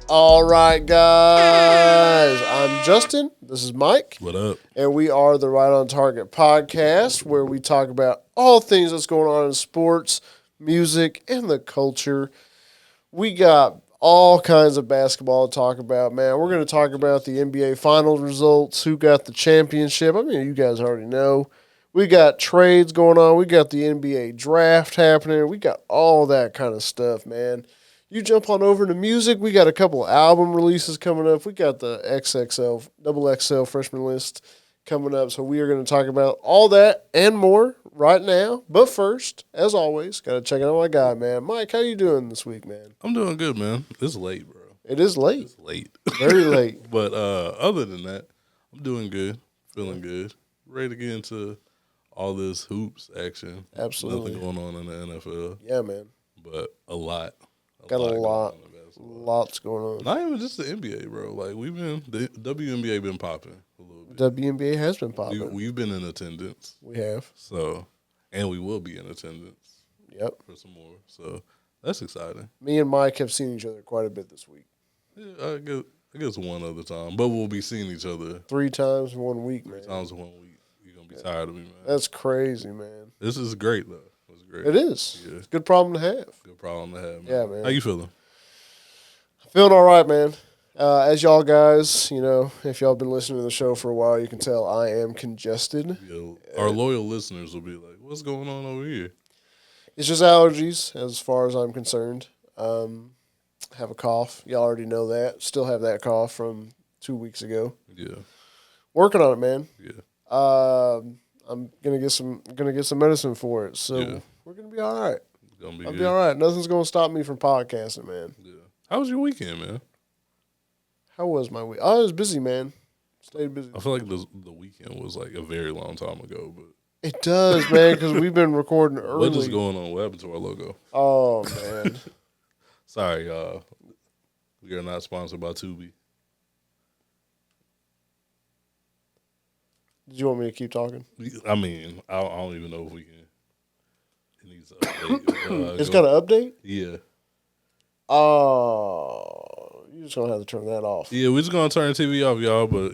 All right, guys. I'm Justin. This is Mike. What up? And we are the Right on Target podcast, where we talk about all things that's going on in sports, music, and the culture. We got all kinds of basketball to talk about, man. We're going to talk about the NBA Finals results, who got the championship. I mean, you guys already know. We got trades going on. We got the NBA draft happening. We got all that kind of stuff, man. You jump on over to music. We got a couple album releases coming up. We got the XXL, double XL freshman list coming up. So we are going to talk about all that and more right now. But first, as always, got to check out my guy, man. Mike, how you doing this week, man? I'm doing good, man. It's late, bro. It is late. It's late. Very late. But other than that, I'm doing good. Feeling good. Ready to get into all this hoops action. Absolutely. Nothing going on in the NFL. Yeah, man. But a lot. Got a lot. Going on in basketball. Lots going on. Not even just the NBA, bro. Like, the WNBA been popping a little bit. WNBA has been popping. We've been in attendance. We have. So, and we will be in attendance. Yep. For some more. So, that's exciting. Me and Mike have seen each other quite a bit this week. Yeah, I guess one other time. But we'll be seeing each other 3 times in 1 week, man. 3 times in 1 week. You're going to be tired of me, man. That's crazy, man. This is great, though. It's great. It is. Yeah. It's a good problem to have. Good problem to have, man. Yeah, man. How you feeling? Feeling all right, man. As y'all guys, if y'all been listening to the show for a while, you can tell I am congested. Yeah, our loyal listeners will be like, what's going on over here? It's just allergies, as far as I'm concerned. Have a cough. Y'all already know that. Still have that cough from 2 weeks ago. Yeah. Working on it, man. Yeah. I'm gonna get some medicine for it. So Yeah. we're gonna be all right. Gonna be I'll good. be all right. Nothing's gonna stop me from podcasting, man. Yeah. How was your weekend, man? How was my week? I was busy, man. Stayed busy. I feel like the weekend was like a very long time ago, but It does, man, because we've been recording early. what is going on? What happened to our logo? Oh, man. Sorry, y'all. We are not sponsored by Tubi. Did you want me to keep talking? I mean, I don't even know if we can. It needs to update. It's got an update? Yeah. Oh, you're just going to have to turn that off. Yeah, we're just going to turn the TV off, y'all, but,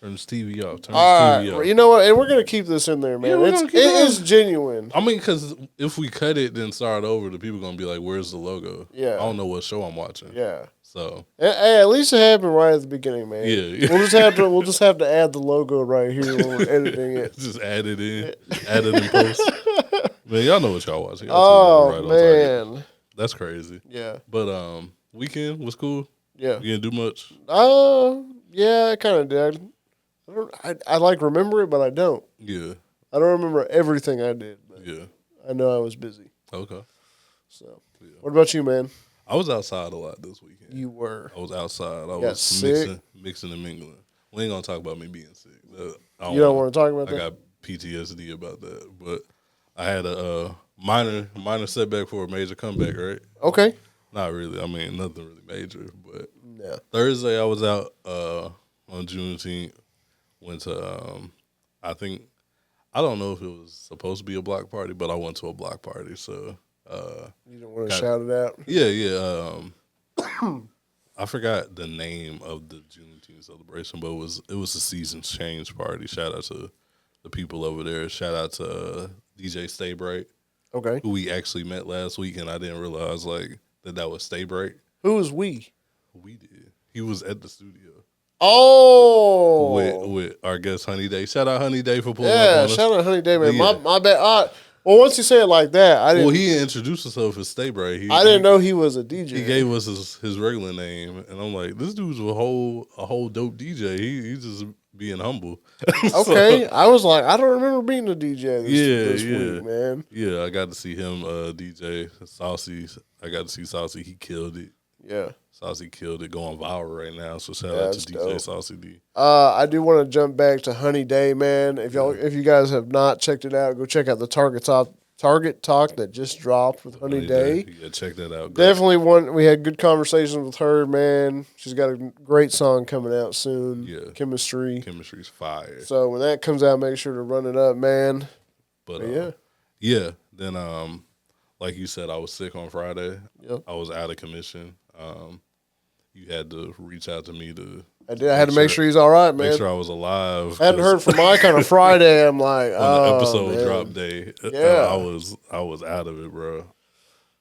turn this TV off. Turn this All TV right. off. You know what? And we're going to keep this in there, man. Yeah, we're gonna It keep it on. is genuine. I mean, because if we cut it, then start over, the people going to be like, where's the logo? Yeah. I don't know what show I'm watching. Yeah. So. Hey, at least it happened right at the beginning, man. Yeah. We'll just have to add the logo right here when we're editing it. Just add it in. Add it in post. Man, y'all know what y'all watching. Oh, Right on target. man. That's crazy. Yeah. But weekend was cool. Yeah. You didn't do much? Yeah, I kind of did. I like remember it, but I don't. Yeah. I don't remember everything I did, but Yeah. I know I was busy. Okay. So, Yeah. what about you, man? I was outside a lot this weekend. You were. I was outside. I got was sick? mixing and mingling. We ain't gonna talk about me being sick. You don't want to talk about I that? got PTSD about that. But I had a minor setback for a major comeback, right? Okay. Not really. I mean, nothing really major. But Yeah. Thursday I was out on Juneteenth. Went to I don't know if it was supposed to be a block party, but I went to a block party. So You don't want to shout it out? yeah. I forgot the name of the Juneteenth celebration, but it was a seasons change party. Shout out to the people over there. Shout out to DJ Stay Bright, Okay. who we actually met last week, and I didn't realize that was Stay Bright. Who is we? We did. He was at the studio Oh. with our guest Honey Day. Shout out Honey Day for pulling up Yeah, on us. shout out Honey Day, man. Yeah. My bad. Well, once you say it like that, I didn't. Well, he introduced himself as Stay Bright. I didn't know he was a DJ. He gave us his regular name, and I'm like, this dude's a whole dope DJ. He's just being humble. Okay, I was like, I don't remember being a DJ this Yeah. week, man. Yeah, I got to see him DJ Saucy. I got to see Saucy. He killed it. Yeah. Saucy killed it, going viral right now. So shout Yeah, out that's to dope. DJ Saucy D. I do want to jump back to Honey Day, man. If you guys have not checked it out, go check out the Target Talk that just dropped with Honey Day. Yeah, check that out. Definitely we had good conversations with her, man. She's got a great song coming out soon. Yeah. Chemistry. Chemistry's fire. So when that comes out, make sure to run it up, man. But yeah. Yeah. Then like you said, I was sick on Friday. Yep. I was out of commission. you had to reach out to me to. I did. I had to make sure he's all right, man. Make sure I was alive. I hadn't heard from Mike on a Friday. I'm like, on the oh, episode man. drop day, Yeah, I was out of it, bro.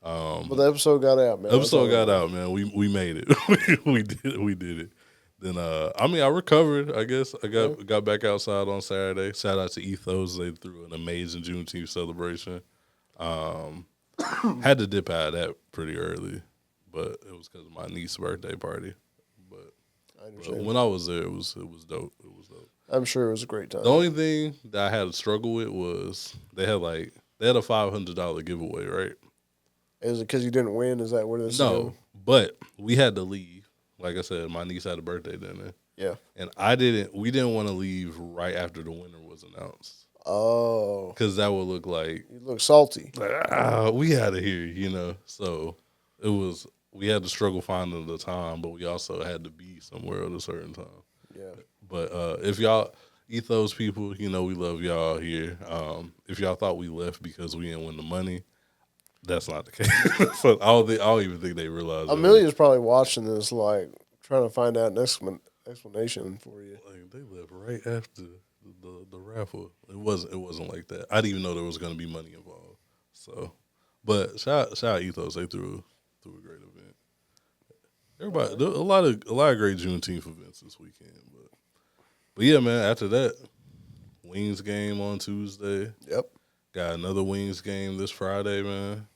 But the episode got out, man. Episode got out, man. We made it. we did it. Then I recovered. I guess I got back outside on Saturday. Shout out to Ethos. They threw an amazing Juneteenth celebration. Had to dip out of that pretty early, but it was because of my niece's birthday party. But when I was there, it was dope. It was dope. I'm sure it was a great time. The only thing that I had to struggle with was they had a $500 giveaway, right? Is it because you didn't win? Is that what it is? No, but we had to leave. Like I said, my niece had a birthday dinner. Yeah. And we didn't want to leave right after the winner was announced. Oh. Because that would look like... You look salty. We out of here, you know? So it was... We had to struggle finding the time, but we also had to be somewhere at a certain time. Yeah. But if y'all... Ethos people, you know we love y'all here. If y'all thought we left because we didn't win the money... That's not the case. So I don't even think they realize. Amelia's probably watching this, like trying to find out an explanation for you. Like they left right after the raffle. It wasn't like that. I didn't even know there was going to be money involved. So, but shout out Ethos. They threw a great event. Everybody, a lot of great Juneteenth events this weekend. But yeah, man. After that, Wings game on Tuesday. Yep. Got another Wings game this Friday, man.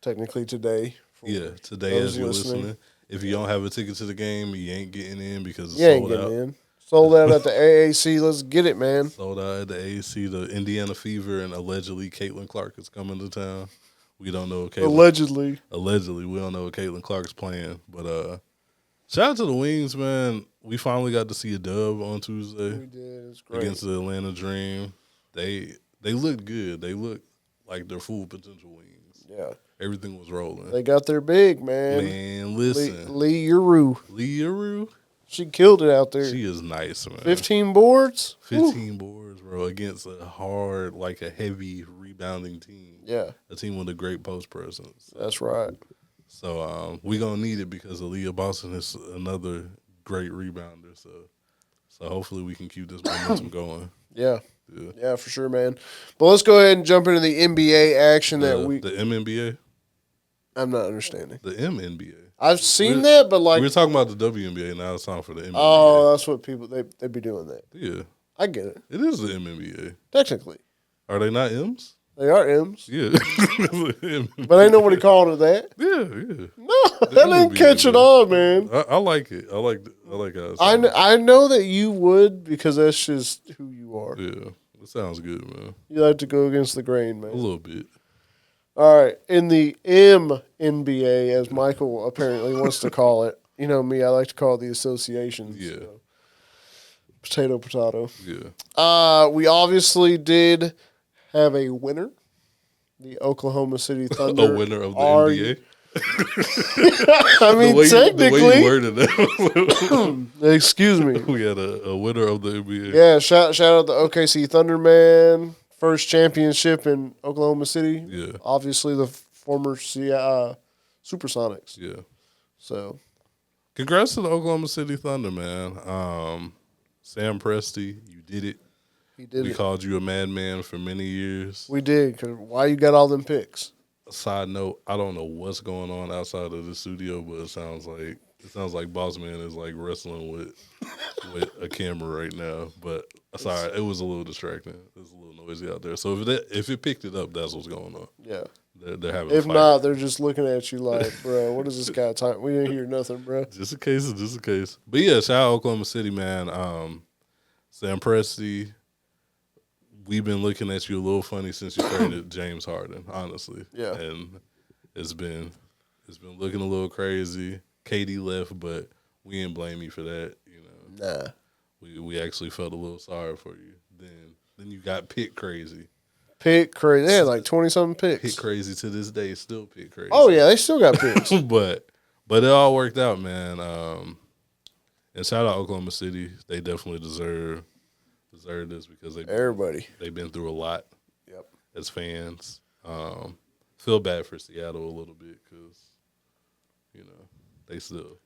Technically today. Today as you're listening. If you don't have a ticket to the game, you ain't getting in because it's sold out. In. Sold out at the AAC. Let's get it, man. Sold out at the AAC. The Indiana Fever and allegedly Caitlin Clark is coming to town. We don't know if Caitlin. Allegedly, we don't know if Caitlin Clark's playing. But shout out to the Wings, man. We finally got to see a dub on Tuesday. We did. It's great. Against the Atlanta Dream. They looked good. They looked like their full potential Wings. Yeah. Everything was rolling. They got their big, man. Man, listen. Theorou. She killed it out there. She is nice, man. 15 boards? 15 boards, bro, against a hard, like a heavy rebounding team. Yeah. A team with a great post presence. That's right. So we're going to need it because Aaliyah Boston is another great rebounder. So hopefully we can keep this momentum going. Yeah. Yeah, for sure, man. But let's go ahead and jump into the NBA action The MNBA? I'm not understanding. The MNBA. I've seen that, but like... We were talking about the WNBA, now it's time for the MNBA. Oh, that's what people... They be doing that. Yeah. I get it. It is the MNBA. Technically. Are they not M's? They are M's. Yeah. But ain't nobody calling it that. Yeah. No, that ain't catch it on, man. I like it. I like how I know that you would because that's just who you are. Yeah. It sounds good, man. You like to go against the grain, man. A little bit. All right. In the MNBA, as Michael apparently wants to call it. You know me, I like to call it the associations. Yeah. So. Potato. Yeah. We obviously did have a winner. The Oklahoma City Thunder. A winner of the NBA? I mean, technically. The way you worded that. Excuse me. We had a winner of the NBA. Yeah, shout out the OKC Thunder, man. First championship in Oklahoma City. Yeah. Obviously the former Supersonics. Yeah. So. Congrats to the Oklahoma City Thunder, man. Sam Presti, you did it. He did We it. called you a madman for many years. We did. Cause why you got all them picks? Side note, I don't know what's going on outside of the studio, but it sounds like Boss Man is like wrestling with a camera right now. But sorry, it was a little distracting. It was a little noisy out there. So if it picked it up, that's what's going on. Yeah. They're having. If not, they're just looking at you like, bro, what is this guy talking? We didn't hear nothing, bro. Just a case. But yeah, shout out Oklahoma City, man. Sam Presti. We've been looking at you a little funny since you traded James Harden, honestly. Yeah. And it's been looking a little crazy. KD left, but we didn't blame you for that, you know. Nah. We actually felt a little sorry for you. Then you got pick crazy. Pick crazy. They had like 20-something picks. Pick crazy to this day, still pick crazy. Oh, yeah, they still got picks. but it all worked out, man. And shout out Oklahoma City. They definitely deserve this because they've been through a lot. Yep. As fans, feel bad for Seattle a little bit because you know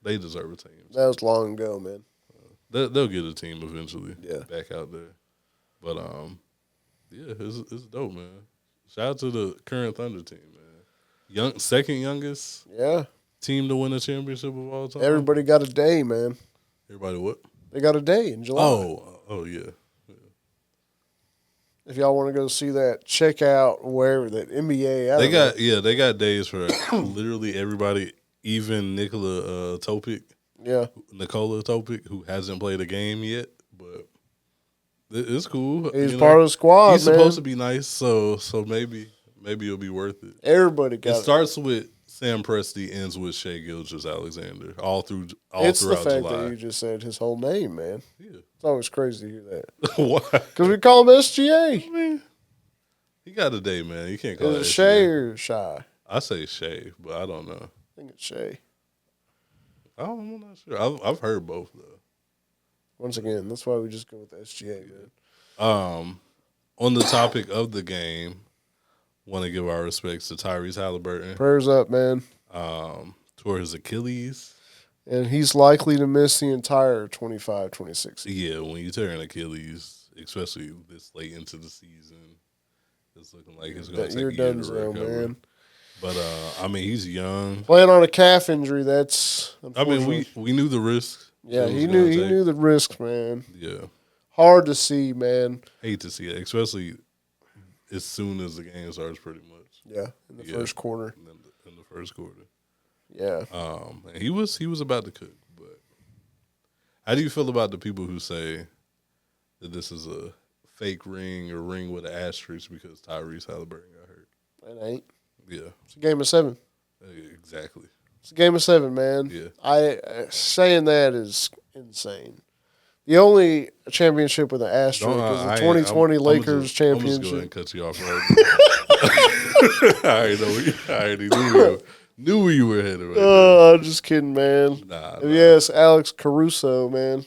they deserve a team. That was long ago, man. They'll get a team eventually. Yeah. Back out there. But yeah, it's dope, man. Shout out to the current Thunder team, man. Second youngest team to win a championship of all time. Everybody got a day, man. Everybody what? They got a day in July. Oh yeah. If y'all want to go see that, check out wherever that NBA. They got days for literally everybody, even Nikola Topic. Yeah. Nikola Topic, who hasn't played a game yet, but it's cool. He's part of the squad, He's man. supposed to be nice, so maybe it'll be worth it. Everybody got it. It starts with Sam Presti, ends with Shai Gilgeous-Alexander, all it's throughout the fact July. that you just said his whole name, man. Yeah. It's always crazy to hear that. Why? Because we call him SGA. I mean, he got a day, man. You can't call Is it it Shay or Shy? I say Shai, but I don't know. I think it's Shay. I'm not sure. I've heard both though. Once again, that's why we just go with the SGA, man. On the topic of the game, want to give our respects to Tyrese Haliburton. Prayers up, man. Tore his Achilles. And he's likely to miss the entire 25-26 season. Yeah, when you tear an Achilles, especially this late into the season, it's looking like it's going to take a year to recover. Man. But, I mean, he's young. Playing on a calf injury, that's I mean, we knew the risk. Yeah, he knew the risks, man. Yeah. Hard to see, man. Hate to see it, especially as soon as the game starts, pretty much. Yeah, in the first quarter. In the first quarter. Yeah. And he was about to cook, but how do you feel about the people who say that this is a fake ring or ring with an asterisk because Tyrese Haliburton got hurt? It ain't. Yeah. It's a game of 7. Exactly. It's a game of 7, man. Yeah. Saying that is insane. The only championship with an asterisk is the 2020 Lakers championship. I'm just going to cut you off right now. I already knew where you were headed right now. I'm just kidding, man. Nah. Yes, Alex Caruso, man.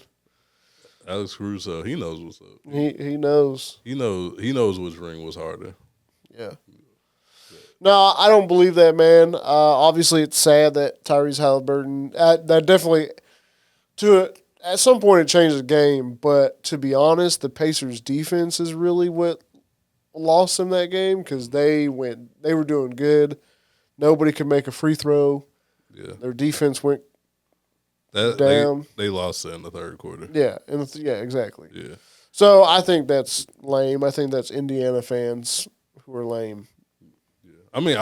Alex Caruso, he knows what's up. He knows. He knows which ring was harder. Yeah. No, I don't believe that, man. Obviously, it's sad that Tyrese Haliburton. That definitely at some point it changed the game. But to be honest, the Pacers' defense is really what lost them that game because they were doing good. Nobody could make a free throw. Yeah, their defense went down. They lost it in the third quarter. Yeah, exactly. Yeah. So I think that's lame. I think that's Indiana fans who are lame. I mean,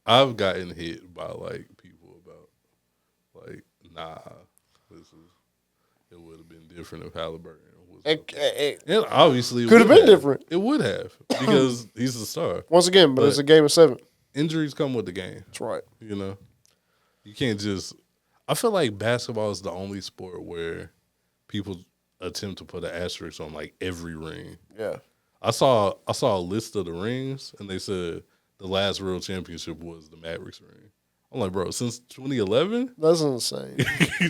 I've gotten hit by like people about like, nah, it would have been different if Haliburton was. And obviously, could have been different. It would have because he's the star. Once again, but it's a game of 7. Injuries come with the game. That's right. You know, you can't just. I feel like basketball is the only sport where people attempt to put an asterisk on like every ring. Yeah, I saw a list of the rings, and they said the last real championship was the Mavericks ring. I'm like, bro, since 2011? That's insane. You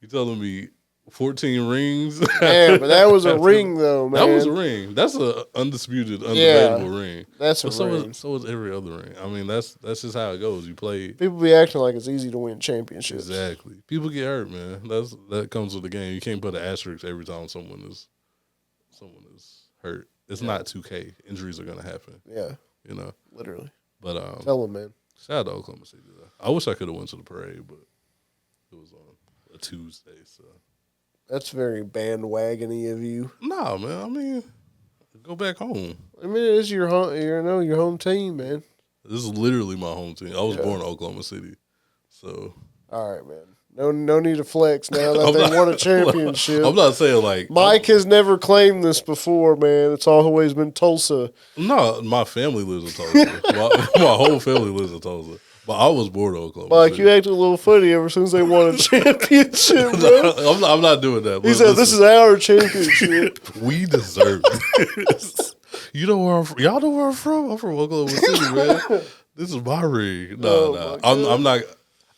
telling me 14 rings? Man, but that was a ring, though, man. That was a ring. That's an undisputed, undebatable ring. That's a ring. So is every other ring. I mean, that's just how it goes. You play. People be acting like it's easy to win championships. Exactly. People get hurt, man. That comes with the game. You can't put an asterisk every time someone is hurt. It's not 2K. Injuries are gonna happen. Yeah, you know, literally. But tell them, man. Shout out to Oklahoma City. I wish I could have went to the parade, but it was on a Tuesday. So that's very bandwagony of you. Nah, man. I mean, go back home. I mean, it is your home. Your home team, man. This is literally my home team. I was born in Oklahoma City, so. All right, man. No need to flex now that they won a championship. I'm not saying like Mike has never claimed this before, man. It's always been Tulsa. No, my family lives in Tulsa. my whole family lives in Tulsa. But I was born in Oklahoma. Mike, City. you acted a little funny ever since they won a championship, bro. I'm not doing that. He said, "This is our championship. We deserve it." You know where I'm from? Y'all know where I'm from? I'm from Oklahoma City, man. This is my ring. No. I'm not.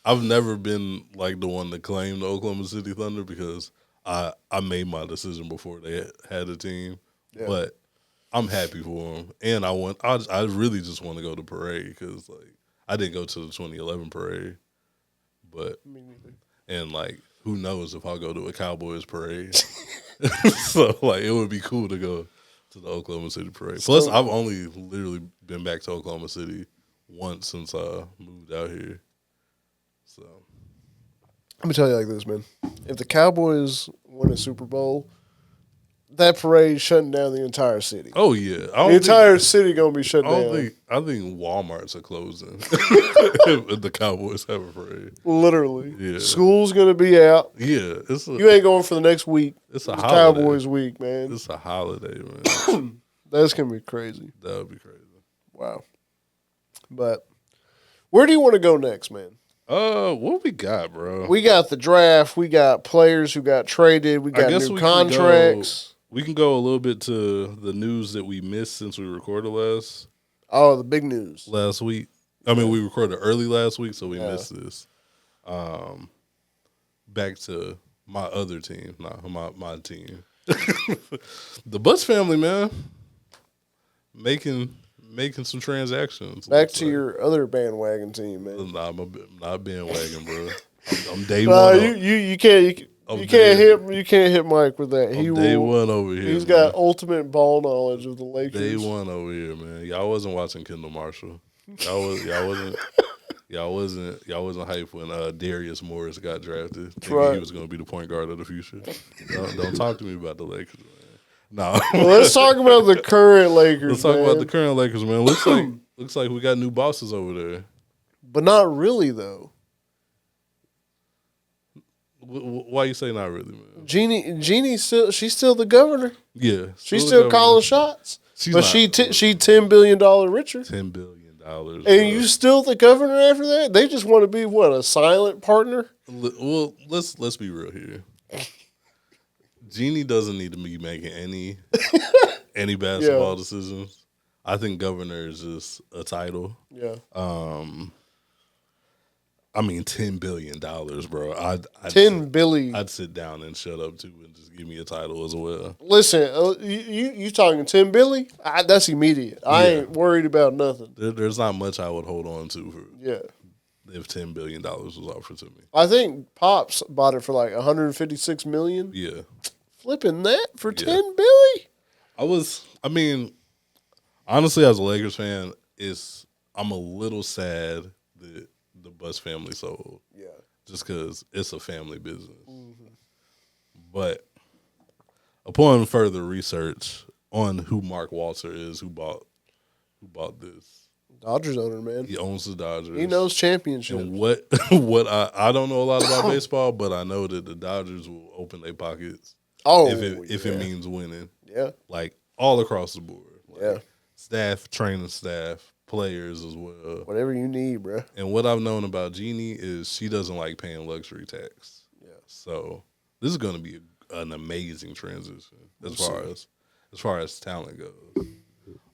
I've never been like the one to claim the Oklahoma City Thunder because I made my decision before they had a team. Yeah. But I'm happy for them, and I really just want to go to parade because like I didn't go to the 2011 parade, But Me neither. and like, who knows if I'll go to a Cowboys parade? So like, it would be cool to go to the Oklahoma City parade. Plus, I've only literally been back to Oklahoma City once since I moved out here. So let me tell you like this, man. If the Cowboys win a Super Bowl, that parade shutting down the entire city. oh yeah, The entire city gonna be shut down. I think Walmarts are closing if the Cowboys have a parade. Literally, Yeah. School's gonna be out. Yeah, You ain't going for the next week. It's a It's holiday. Cowboys week, man. It's a holiday, man. That's gonna be crazy. That would be crazy. Wow. But where do you want to go next, man? What we got, bro? We got the draft. We got players who got traded. We got new contracts. We can go a little bit to the news that we missed since we recorded Oh, the big news. last week. I mean, we recorded early last week, so we missed this. Back to my other team, my team. The Butts family, man, making some transactions. Back to your other bandwagon team, man. Nah, I'm not bandwagon, bro. I'm day Nah, one. you can't hit Mike with that. Day one over here. He's got ultimate ball knowledge of the Lakers. Day one over here, man. Y'all wasn't watching Kendall Marshall. Y'all wasn't hyped when Darius Morris got drafted. Thinking he was going to be the point guard of the future. Don't talk to me about the Lakers, man. No. Well, let's talk about the current Lakers. Let's talk about the current Lakers, man. Looks like we got new bosses over there. But not really, though. Why you say not really, man? Jeannie's still the governor. Yeah, She's still calling shots. But she $10 billion richer. $10 billion. And you still the governor after that? They just want to be a silent partner? Well, let's be real here. Jeannie doesn't need to be making any basketball decisions. I think governor is just a title. Yeah. I mean, $10 billion, bro. $10 billion. I'd sit down and shut up too, and just give me a title as well. Listen, you talking $10 billion? That's immediate. I ain't worried about nothing. There's not much I would hold on to if $10 billion was offered to me. I think Pops bought it for like $156 million. Yeah, flipping that for $10 billion. I mean, honestly, as a Lakers fan, I'm a little sad that the Bus family sold. Yeah. Just because it's a family business. Mm-hmm. But upon further research on who Mark Walter is, who bought this. Dodgers owner, man. He owns the Dodgers. He knows championships. And what I don't know a lot about baseball, but I know that the Dodgers will open their pockets. If it means winning. Yeah. Like all across the board. Yeah. Staff, training staff, players as well. Whatever you need, bro. And what I've known about Jeannie is she doesn't like paying luxury tax. Yeah. So this is going to be an amazing transition as far as talent goes.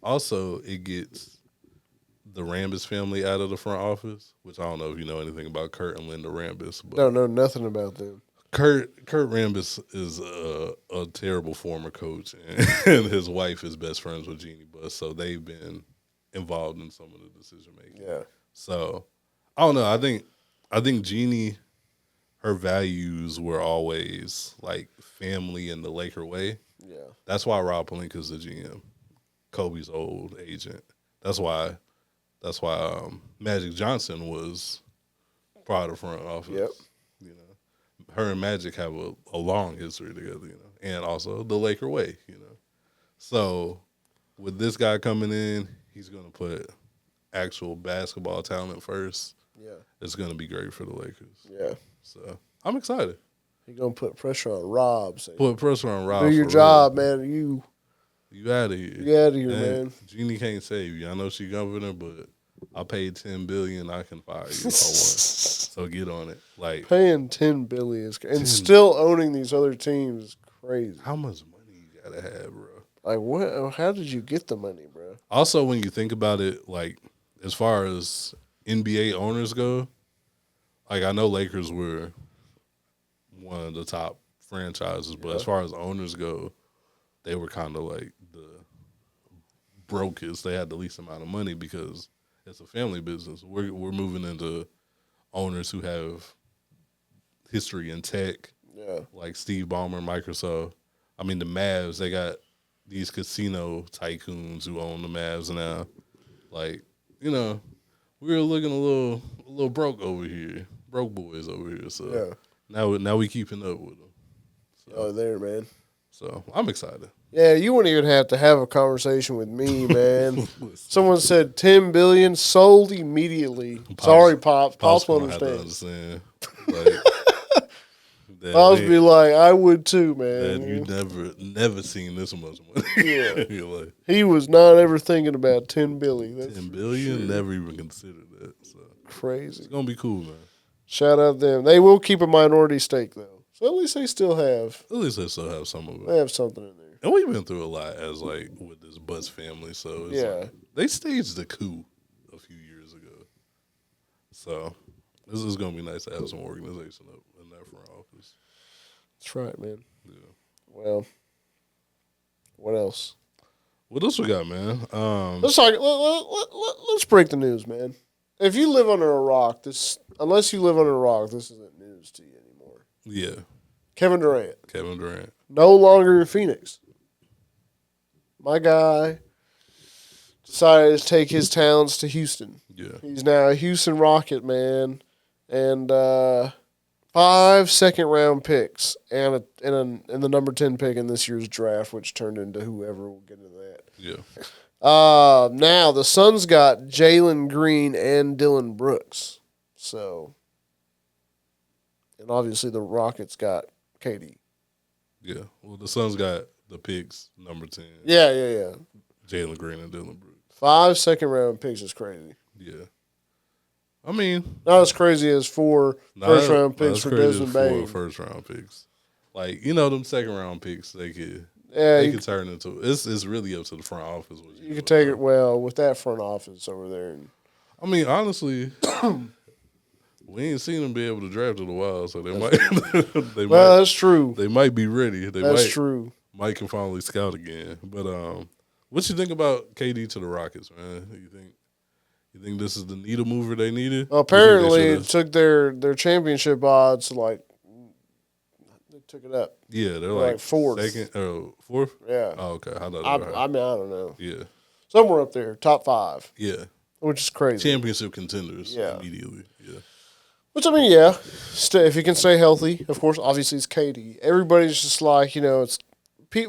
Also, it gets the Rambis family out of the front office, which I don't know if you know anything about Kurt and Linda Rambis. But don't know nothing about them. Kurt Rambis is a terrible former coach, and his wife is best friends with Jeannie Buss, so they've been involved in some of the decision making. Yeah. So I don't know. I think Jeannie, her values were always like family and the Laker way. Yeah. That's why Rob Pelinka's the GM, Kobe's old agent. That's why Magic Johnson was part of the front office. Yep. You know. Her and Magic have a long history together, you know, and also the Laker way, you know. So with this guy coming in, he's going to put actual basketball talent first. Yeah. It's going to be great for the Lakers. Yeah. So I'm excited. He's going to put pressure on Rob. Put pressure on Rob. Do your job, man. You out of here. You out of here, man. Jeannie can't save you. I know she's governor, but I paid $10 billion. I can fire you if I want. So get on it. Like paying $10 billion and still owning these other teams is crazy. How much money you gotta have, bro? Like what? How did you get the money, bro? Also, when you think about it, like as far as NBA owners go, like I know Lakers were one of the top franchises, but as far as owners go, they were kind of like the brokest. They had the least amount of money because it's a family business. We're moving into owners who have history in tech. Yeah. Like Steve Ballmer, Microsoft. I mean, the Mavs, they got these casino tycoons who own the Mavs now. Like, you know, we were looking a little broke over here, broke boys over here. So now we keeping up with them. So, there, man. So I'm excited. Yeah, you wouldn't even have to have a conversation with me, man. Someone said $10 billion sold immediately. Sorry, Pops. Pops will understand. Like, Pops be like, I would too, man. Dad, you never seen this much money. Yeah. Like, he was not ever thinking about $10 billion. That's $10 billion? Sure. Never even considered that. So crazy. It's gonna be cool, man. Shout out them. They will keep a minority stake though. So at least they still have. At least they still have some of it. They have something in there. And we've been through a lot as like with this Butts family. So it's like, they staged the coup a few years ago. So this is gonna be nice to have some organization up in that front office. That's right, man. Yeah. Well, what else? What else we got, man? Let's talk. Let's break the news, man. If you live under a rock, unless you live under a rock, this isn't news to you anymore. Yeah. Kevin Durant. No longer in Phoenix. My guy decided to take his talents to Houston. Yeah. He's now a Houston Rocket, man. And 5 second-round picks and the number 10 pick in this year's draft, which turned into whoever. We'll get into that. Yeah. Now, the Suns got Jalen Green and Dillon Brooks. So, and obviously the Rockets got KD. Yeah. Well, the Suns got the picks, number 10. Yeah. Jalen Green and Dillon Brooks. 5 second-round picks is crazy. Yeah. I mean, not as crazy as 4 first-round picks for Desmond Bane. 4 first-round picks. Like, them second-round picks, they could turn into. It's really up to the front office. You could take it with that front office over there. I mean, honestly, we ain't seen them be able to draft in a while, so they might. That's true. They might be ready. That's true. Mike can finally scout again. But what you think about KD to the Rockets, man? You think this is the needle mover they needed? Well, apparently, it took their championship odds they took it up. Yeah, they're like fourth. Fourth? Yeah. Oh, okay. I mean, I don't know. Yeah. Somewhere up there, top 5. Yeah. Which is crazy. Championship contenders immediately. Yeah. Which, I mean, yeah. If he can stay healthy, of course, obviously it's KD. Everybody's just like,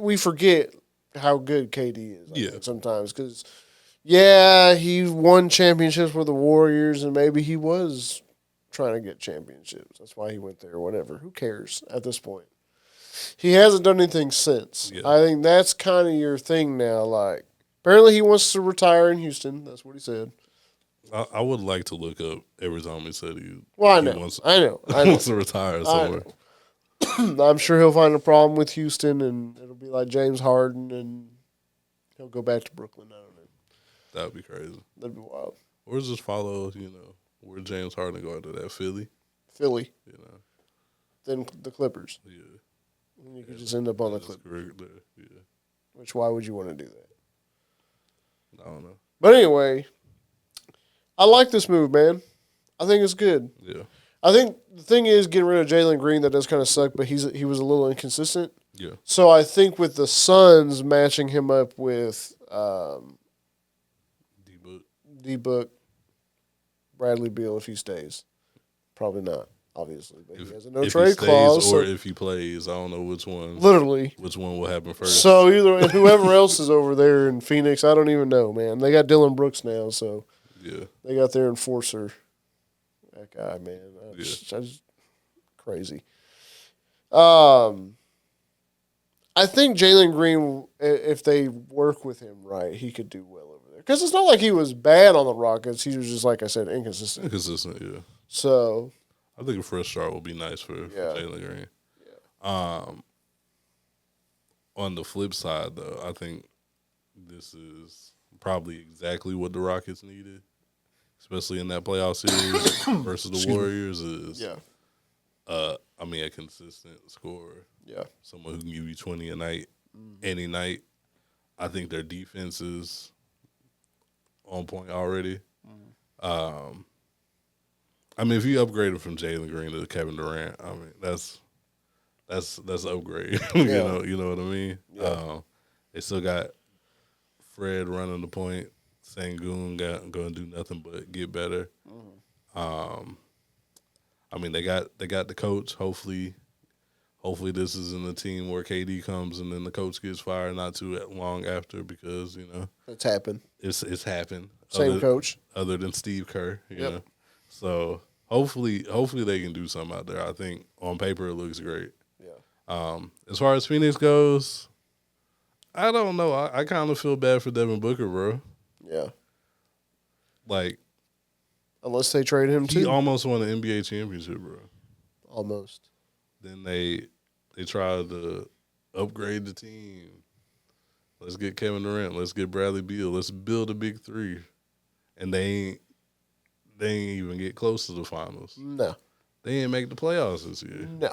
we forget how good KD is sometimes because, he won championships with the Warriors and maybe he was trying to get championships. That's why he went there or whatever. Who cares at this point? He hasn't done anything since. Yeah. I think that's kind of your thing now. Like, apparently he wants to retire in Houston. That's what he said. I would like to look up every time he said he wants to retire somewhere. I'm sure he'll find a problem with Houston, and it'll be like James Harden, and he'll go back to Brooklyn. I don't know. That would be crazy. That'd be wild. Or just follow, where James Harden go to that Philly. Then the Clippers. Yeah. And you could just end up on the Clippers. Yeah. Which, why would you want to do that? I don't know. But anyway, I like this move, man. I think it's good. Yeah. I think the thing is getting rid of Jalen Green, that does kind of suck, but he was a little inconsistent. Yeah. So I think with the Suns matching him up with D-Book, Bradley Beal if he stays. Probably not, obviously. But he has a no-trade clause. Or if he plays, I don't know which one. Literally. Which one will happen first. So and whoever else is over there in Phoenix, I don't even know, man. They got Dillon Brooks now, so yeah, they got their enforcer. That guy, man. That's crazy. I think Jalen Green, if they work with him right, he could do well over there. Because it's not like he was bad on the Rockets. He was just, like I said, inconsistent. Yeah. So I think a fresh start will be nice for Jalen Green. Yeah. On the flip side, though, I think this is probably exactly what the Rockets needed, especially in that playoff series versus the Warriors. A consistent scorer. Yeah. Someone who can give you 20 a night, any night. I think their defense is on point already. I mean, if you upgraded from Jalen Green to Kevin Durant, I mean that's upgrade. Yeah. You know what I mean. Yeah. They still got Fred running the point. Sengun going to do nothing but get better. I mean, they got the coach. Hopefully this isn't a team where KD comes and then the coach gets fired not too long after because It's happened. it's happened. Same coach. Other than Steve Kerr, you Yep. know. So hopefully they can do something out there. I think on paper it looks great. Yeah. As far as Phoenix goes, I don't know. I kind of feel bad for Devin Booker, bro. Yeah. Like Unless they trade him he too. almost won an NBA championship, bro. Almost. Then they tried to upgrade the team. Let's get Kevin Durant. Let's get Bradley Beal. Let's build a big three. And they ain't even get close to the finals. No. They ain't make the playoffs this year. No.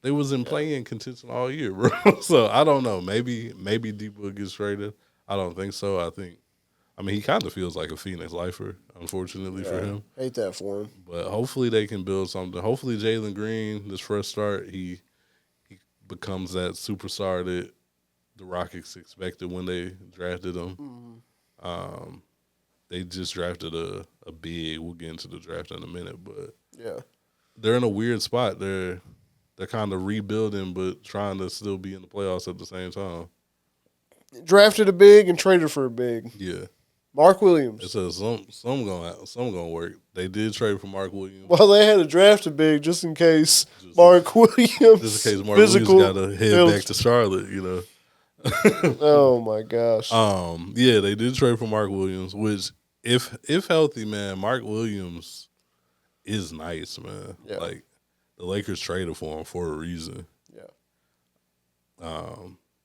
They was in playing contention all year, bro. So I don't know. Maybe D-Book gets traded. I don't think so. I mean, he kind of feels like a Phoenix lifer, unfortunately for him. Hate that for him. But hopefully they can build something. Hopefully Jalen Green, this fresh start, he becomes that superstar that the Rockets expected when they drafted him. They just drafted a big. We'll get into the draft in a minute, but Yeah. they're in a weird spot. They're kind of rebuilding, but trying to still be in the playoffs at the same time. Drafted a big and traded for a big. Yeah. Mark Williams. It says some gonna work. They did trade for Mark Williams. Well, they had to draft a big just in case Mark Williams. Just in case Mark Williams got to head back to Charlotte, you know. Oh my gosh. Yeah, they did trade for Mark Williams, which if healthy, man, Mark Williams is nice, man. Yeah. Like the Lakers traded for him for a reason. Yeah.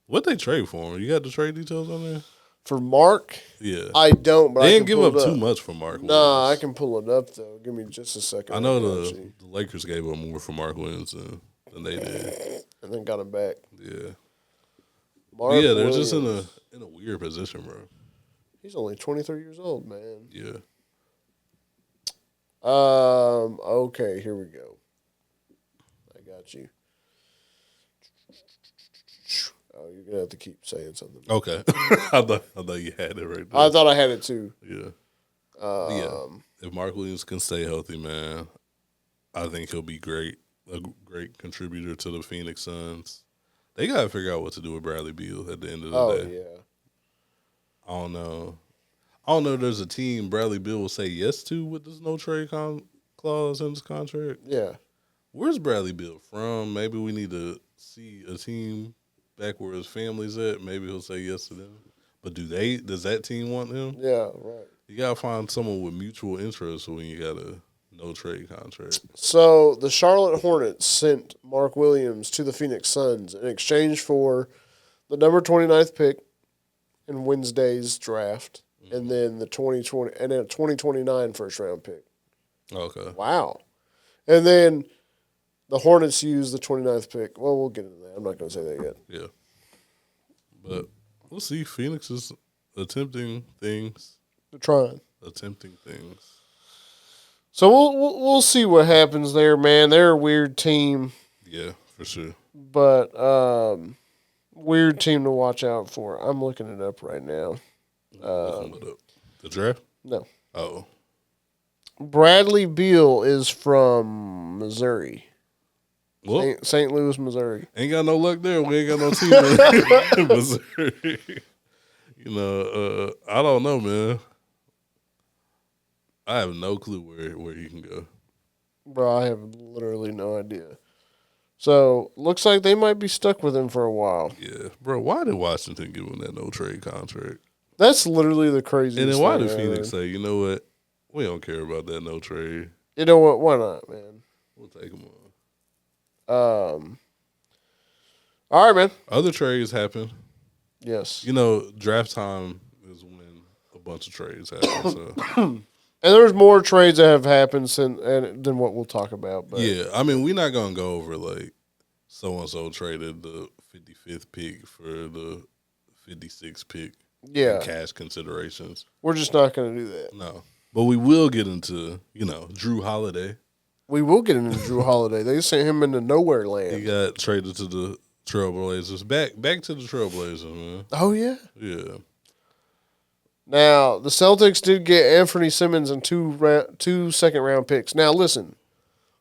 What they trade for him? You got the trade details on there? For Mark, Yeah. I don't, but They I didn't can give pull up it too much for Mark Williams. Nah, I can pull it up though. Give me just a second. I know the Lakers gave up more for Mark Williams than they did. And then got him back. Yeah. Mark Yeah, they're Williams. just in a weird position, bro. He's only 23 years old, man. Yeah. Okay, here we go. I got you. Oh, you're gonna have to keep saying something. Okay. I thought you had it right there. I thought I had it too. Yeah. Yeah. If Mark Williams can stay healthy, man, I think he'll be great. A great contributor to the Phoenix Suns. They gotta figure out what to do with Bradley Beal at the end of the day. Yeah. I don't know if there's a team Bradley Beal will say yes to with this no trade clause in his contract. Yeah. Where's Bradley Beal from? Maybe we need to see a team back where his family's at. Maybe he'll say yes to them. But does that team want him? Yeah, right. You gotta find someone with mutual interest when you got a no trade contract. So the Charlotte Hornets sent Mark Williams to the Phoenix Suns in exchange for the number 29th pick in Wednesday's draft, and then the 2029 first round pick. Okay. Wow. And then the Hornets used the 29th pick. Well, we'll get into that. I'm not going to say that yet. Yeah. But we'll see. Phoenix is attempting things. They're trying. Attempting things. So we'll see what happens there, man. They're a weird team. Yeah, for sure. But weird team to watch out for. I'm looking it up right now. Looking it up. The draft? No. Oh. Bradley Beal is from Missouri. Well, St. Louis, Missouri. ain't got no luck there. We ain't got no team in Missouri. You know, I don't know, man. I have no clue where he can go. Bro, I have literally no idea. So, looks like they might be stuck with him for a while. Yeah. Bro, why did Washington give him that no trade contract? That's literally the craziest And then why thing did Phoenix ever. say, you know what? We don't care about that no trade. You know what? Why not, man? We'll take him on. All right, man. Other trades happen. Yes. You know, draft time is when a bunch of trades happen. So. And there's more trades that have happened than what we'll talk about. But Yeah, I mean, we're not going to go over, like, so-and-so traded the 55th pick for the 56th pick. Yeah. Cash considerations. We're just not going to do that. No. But we will get into, Jrue Holiday. We will get into Jrue Holiday. They sent him into nowhere land. He got traded to the Trailblazers. Back to the Trailblazers, man. Oh, yeah? Yeah. Now, the Celtics did get Anfernee Simons and two second-round picks. Now, listen,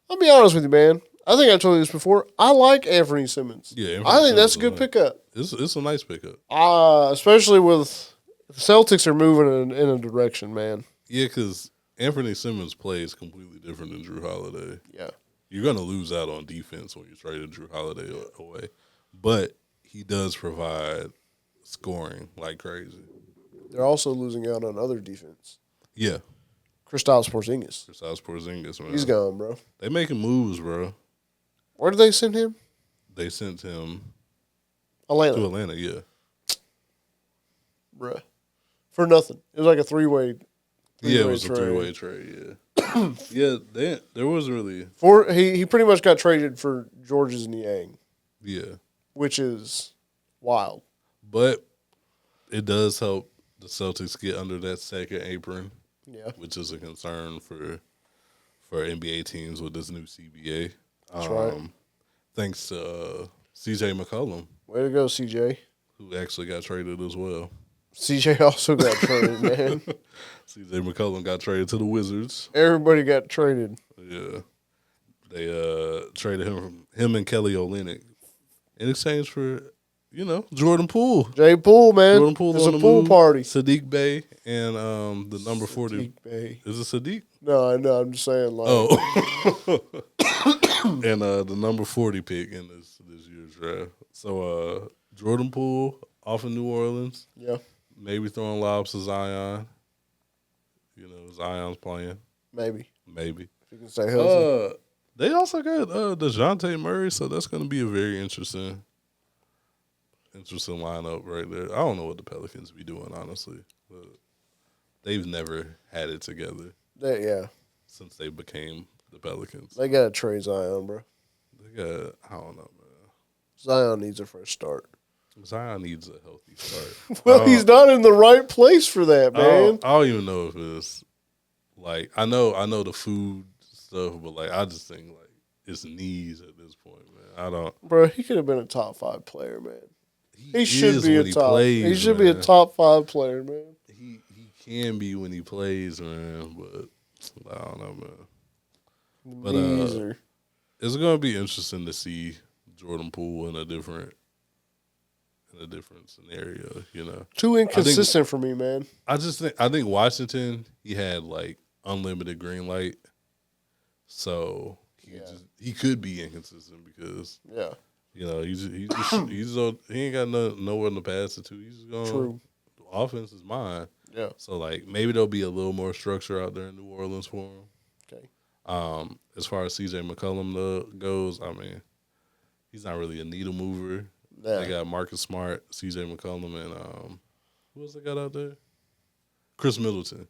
I'll be honest with you, man. I think I told you this before. I like Anfernee Simons. Yeah, I think that's a good pickup. It's a nice pickup. Especially with the Celtics are moving in a direction, man. Yeah, because Anfernee Simons plays completely different than Jrue Holiday. Yeah. You're going to lose out on defense when you trade Jrue Holiday away. But he does provide scoring like crazy. They're also losing out on other defense. Yeah. Kristaps Porzingis, man. He's gone, bro. They making moves, bro. Where did they send him? They sent him Atlanta. to Atlanta, yeah. Bruh. For nothing. It was like a three-way Yeah, it was a three-way trade, yeah. Yeah, there was really... He pretty much got traded for Georges Niang. Yeah. Which is wild. But it does help the Celtics get under that second apron. Yeah. Which is a concern for NBA teams with this new CBA. That's right. Thanks to CJ McCollum. Way to go, CJ. Who actually got traded as well. CJ also got traded, man. CJ McCollum got traded to the Wizards. Everybody got traded. Yeah. They traded him and Kelly Olynyk in exchange for, Jordan Poole. Jay Poole, man. Jordan Poole it's on a the pool move. party. Sadiq Bey and the number 40. Sadiq Bey. Is it Sadiq? No, I know. I'm just saying, like. Oh. And the number 40 pick in this year's draft. So Jordan Poole off of New Orleans. Yeah. Maybe throwing lobs to Zion. Zion's playing. Maybe. Maybe. If you can stay healthy. They also got DeJounte Murray, so that's going to be a very interesting lineup right there. I don't know what the Pelicans be doing, honestly. But they've never had it together. Yeah. Since they became the Pelicans. They got to trade Zion, bro. They got, I don't know, man. Zion needs a fresh start. Zion needs a healthy start. Well, he's not in the right place for that, man. I don't even know if it's like I know the food stuff, but like I just think like it's knees at this point, man. I don't. Bro, he could have been a top 5 player, man. He should be a top. Plays, he should be a top 5 player, man. He can be when he plays, man. But I don't know, man. But it's gonna be interesting to see Jordan Poole in a different scenario, Too inconsistent for me, man. I think Washington, he had like unlimited green light, so he could be inconsistent because he ain't got nowhere to pass it to. He's just going. True. Offense is mine. Yeah. So like maybe there'll be a little more structure out there in New Orleans for him. Okay. As far as CJ McCollum goes, I mean, he's not really a needle mover. Yeah. They got Marcus Smart, CJ McCollum, and who else they got out there? Chris Middleton.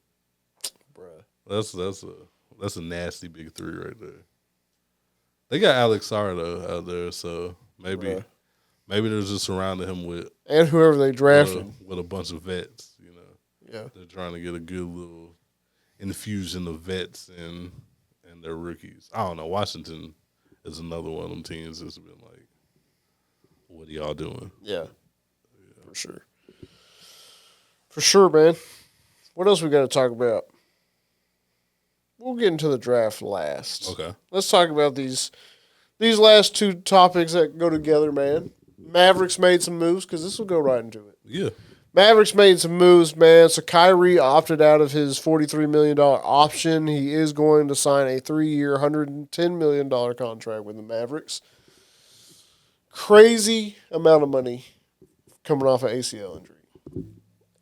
Bruh. That's a nasty big three right there. They got Alex Sardo out there, so maybe they're just surrounding him with and whoever they drafted with a bunch of vets. Yeah. They're trying to get a good little infusion of vets and their rookies. I don't know. Washington is another one of them teams that's been like, what are y'all doing? Yeah. For sure. For sure, man. What else we got to talk about? We'll get into the draft last. Okay. Let's talk about these last two topics that go together, man. Mavericks made some moves because this will go right into it. Yeah. Mavericks made some moves, man. So Kyrie opted out of his $43 million option. He is going to sign a 3-year, $110 million contract with the Mavericks. Crazy amount of money coming off an ACL injury.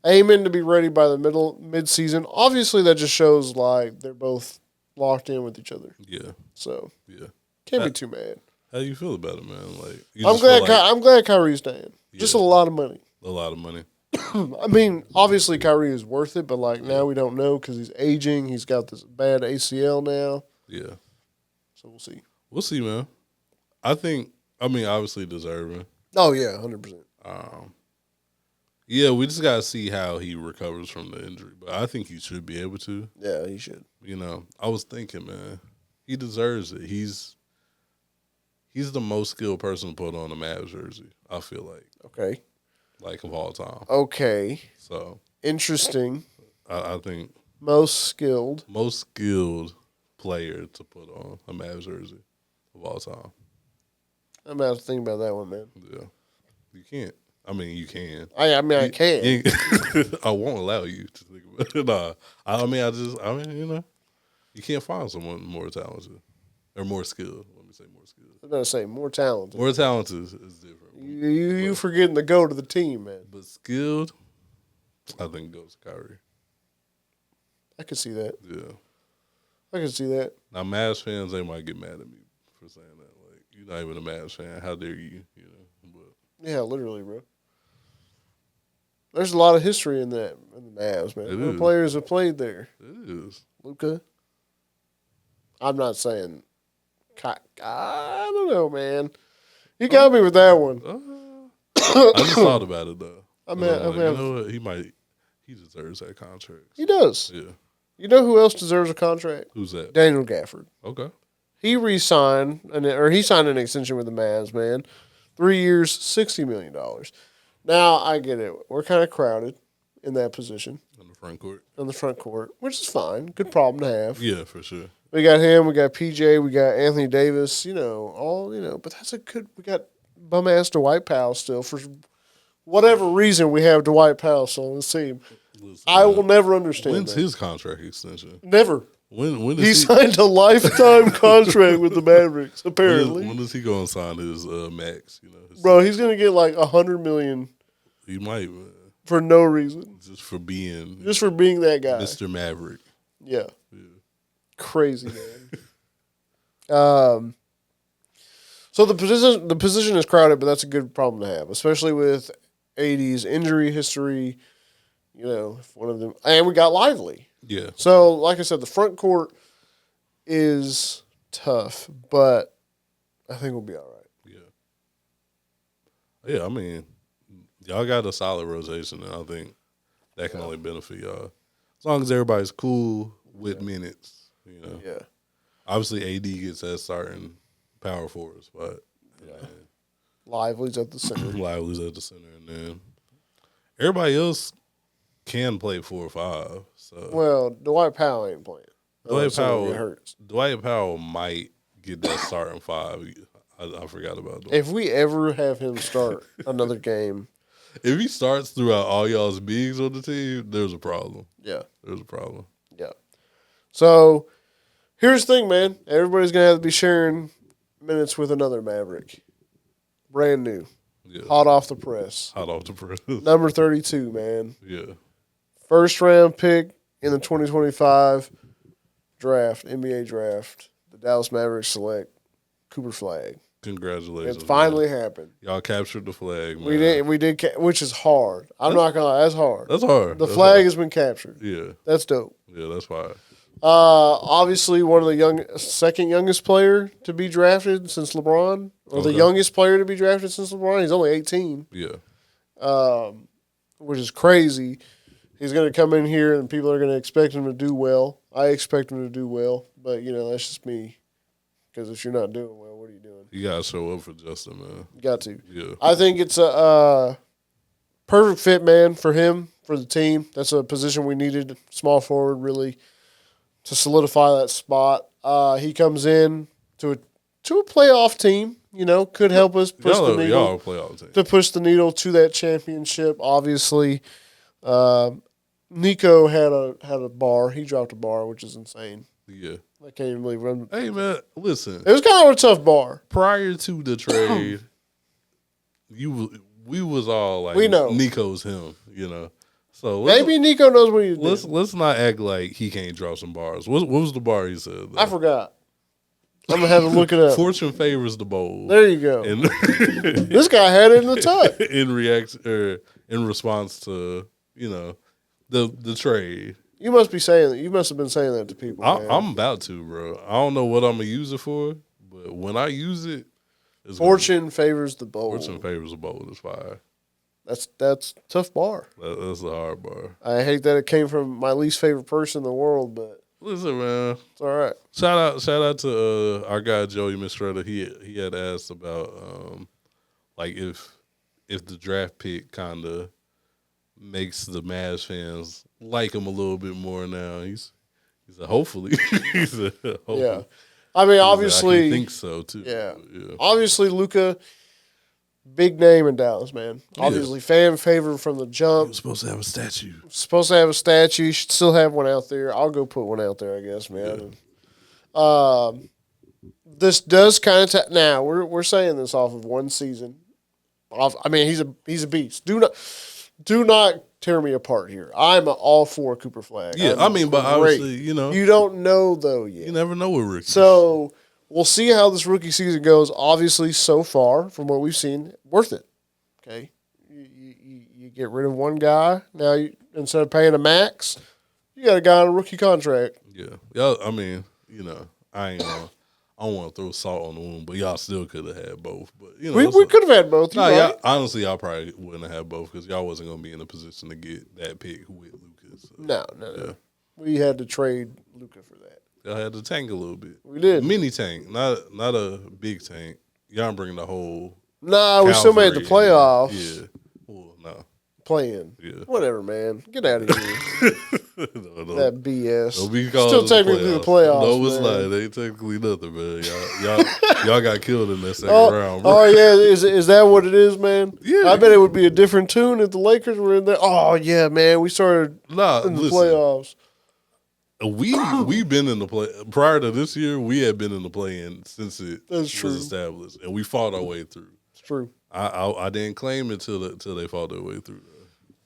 Aiming to be ready by the mid-season. Obviously, that just shows like they're both locked in with each other. Yeah. So yeah, can't be too mad. How do you feel about it, man? Like I'm glad Kyrie's staying. Yeah. Just a lot of money. A lot of money. I mean, obviously Kyrie is worth it, but like now we don't know because he's aging. He's got this bad ACL now. Yeah. So we'll see. We'll see, man. I mean, obviously deserving. Oh yeah, 100%. Yeah, we just gotta see how he recovers from the injury, but I think he should be able to. Yeah, he should. You know, I was thinking, man, he deserves it. He's the most skilled person to put on a Mavs jersey. I feel like of all time. Okay. So interesting. I think most skilled player to put on a Mavs jersey of all time. I'm about to think about that one, man. Yeah, you can't. I mean, you can. I can. I won't allow you to think about it. Nah. I mean, you know, you can't find someone more talented or more skilled. Let me say more skilled. I was about to say more talented. More talented is different. You forgetting to go to the team, man. But skilled, I think goes to Kyrie. I can see that. Yeah. I can see that. Now, Mavs fans, they might get mad at me for saying that. Like, you're not even a Mavs fan. How dare you? You know. But yeah, literally, bro. There's a lot of history in the Mavs, man. The players have played there. It is. Luka. I'm not saying. I don't know, man. You got me with that one. I just thought about it though. You know what? He deserves that contract. He does. Yeah. You know who else deserves a contract? Who's that? Daniel Gafford. Okay. He signed an extension with the Mavs, man. 3 years, $60 million. Now, I get it. We're kind of crowded in that position. On the front court. On the front court, which is fine. Good problem to have. Yeah, for sure. We got him. We got PJ. We got Anthony Davis. But that's a good. We got bum ass Dwight Powell still for whatever reason. We have Dwight Powell still on the team. Listen, I will never understand. When's his contract extension? Never. When he signed a lifetime contract with the Mavericks? Apparently. When is he going to sign his max? Bro, he's going to get like $100 million. He might, for no reason. Just for being that guy, Mr. Maverick. Yeah. Crazy, man. So the position is crowded, but that's a good problem to have, especially with AD's injury history. If one of them, and we got Lively. Yeah. So, like I said, the front court is tough, but I think we'll be all right. Yeah. Yeah, I mean, y'all got a solid rotation, and I think that can only benefit y'all. As long as everybody's cool with minutes, Yeah. Obviously, AD gets that starting power forward spot. Yeah. Lively's at the center. And then everybody else can play 4 or 5. So well, Dwight Powell ain't playing. Dwight Powell might get that starting 5. I forgot about that. If we ever have him start another game, if he starts throughout all y'all's bigs on the team, there's a problem. Yeah, there's a problem. Yeah. So here's the thing, man. Everybody's gonna have to be sharing minutes with another Maverick, brand new, hot off the press. Number 32, man. Yeah. First round pick in the 2025 draft, NBA draft. The Dallas Mavericks select Cooper Flagg. Congratulations. It finally happened. Y'all captured the flag, man. We did, which is hard. I'm not going to lie, that's hard. That's hard. The flag has been captured. Yeah. That's dope. Yeah, that's fine. Obviously, one of the second youngest player to be drafted since LeBron, or the youngest player to be drafted since LeBron. He's only 18. Yeah. Which is crazy. He's going to come in here and people are going to expect him to do well. I expect him to do well, but that's just me. Because if you're not doing well, what are you doing? You got to show up for Justin, man. You got to. Yeah. I think it's a perfect fit, man, for him, for the team. That's a position we needed, small forward, really, to solidify that spot. He comes in to a playoff team, could help us push the needle. Y'all a playoff team. To push the needle to that championship, obviously. Nico had a bar. He dropped a bar, which is insane. Yeah. I can't even believe it. Hey, man, listen. It was kind of a tough bar. Prior to the trade, we was all like, we know. Nico's him, So maybe Nico knows what he's doing. Let's not act like he can't drop some bars. What was the bar he said? I forgot. I'm going to have to look it up. Fortune favors the bold. There you go. And this guy had it in the tuck. In response to, the trade. You must be saying that. You must have been saying that to people. I'm about to, bro. I don't know what I'm gonna use it for, but when I use it, Fortune favors the bold. Fortune favors the bold. It's fire. That's a tough bar. That's a hard bar. I hate that it came from my least favorite person in the world, but listen, man, it's all right. Shout out to our guy Joey Mistretta. He had asked about like if the draft pick kind of makes the Mavs fans like him a little bit more now. He said hopefully. He said hopefully. Yeah, I mean obviously I think so too. Yeah, obviously Luka. Big name in Dallas, man. Obviously, fan favorite from the jump. He was supposed to have a statue. You should still have one out there. I'll go put one out there, I guess, man. Yeah. This does kind of now we're saying this off of one season. I mean, he's a beast. Do not tear me apart here. I'm all for Cooper Flagg. Yeah, I mean, but obviously, you don't know though yet. You never know with rookies. So. We'll see how this rookie season goes. Obviously, so far, from what we've seen, worth it. Okay? You get rid of one guy. Now, instead of paying a max, you got a guy on a rookie contract. Yeah. I mean, I don't want to throw salt on the wound, but y'all still could have had both. But we could have had both. Right. Honestly, y'all probably wouldn't have had both because y'all wasn't going to be in a position to get that pick with Luka. So. No. We had to trade Luka for that. Y'all had to tank a little bit. We did. Mini tank, not a big tank. Y'all bringing the whole. Nah, we still made the playoffs. Yeah. Well, no. Playing. Yeah. Whatever, man. Get out of here. No. That BS. Don't be still technically the playoffs. No, it's man. not. It ain't technically nothing, man. Y'all got killed in that second round, bro. Oh, yeah. Is that what it is, man? Yeah. I bet it would be a different tune if the Lakers were in there. Oh, yeah, man. We started in the playoffs. We've been in the play prior to this year. We had been in the play-in since it was established, and we fought our way through. It's true. I didn't claim it till they fought their way through.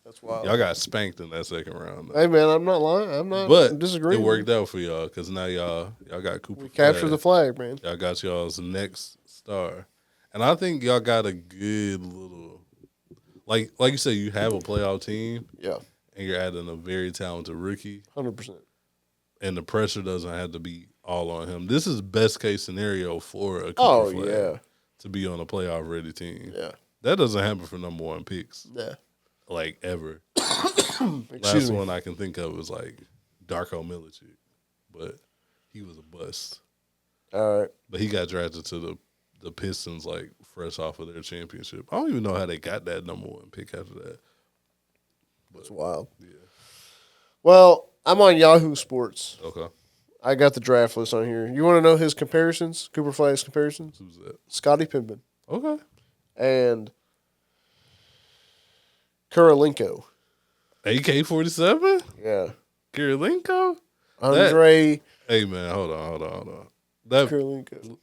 That's wild. Y'all got spanked in that second round. Hey man, I'm not lying. I'm disagreeing. It worked out for y'all because now y'all got Cooper. We captured the flag, man. Y'all got y'all's next star, and I think y'all got a good little, like you said, you have a playoff team. Yeah, and you're adding a very talented rookie. 100%. And the pressure doesn't have to be all on him. This is best case scenario for a Cooper Flagg to be on a playoff ready team. Yeah, that doesn't happen for number one picks. Yeah, like ever. Last one I can think of was like Darko Milicic, but he was a bust. All right, but he got drafted to the Pistons like fresh off of their championship. I don't even know how they got that number one pick after that. But, that's wild. Yeah. Well, I'm on Yahoo Sports. Okay. I got the draft list on here. You want to know his comparisons? Cooper Flagg's comparisons? Who's that? Scottie Pippen. Okay. And Kurylenko. AK-47? Yeah. Kurylenko? Andre. Hey, man, hold on. That Kurylenko.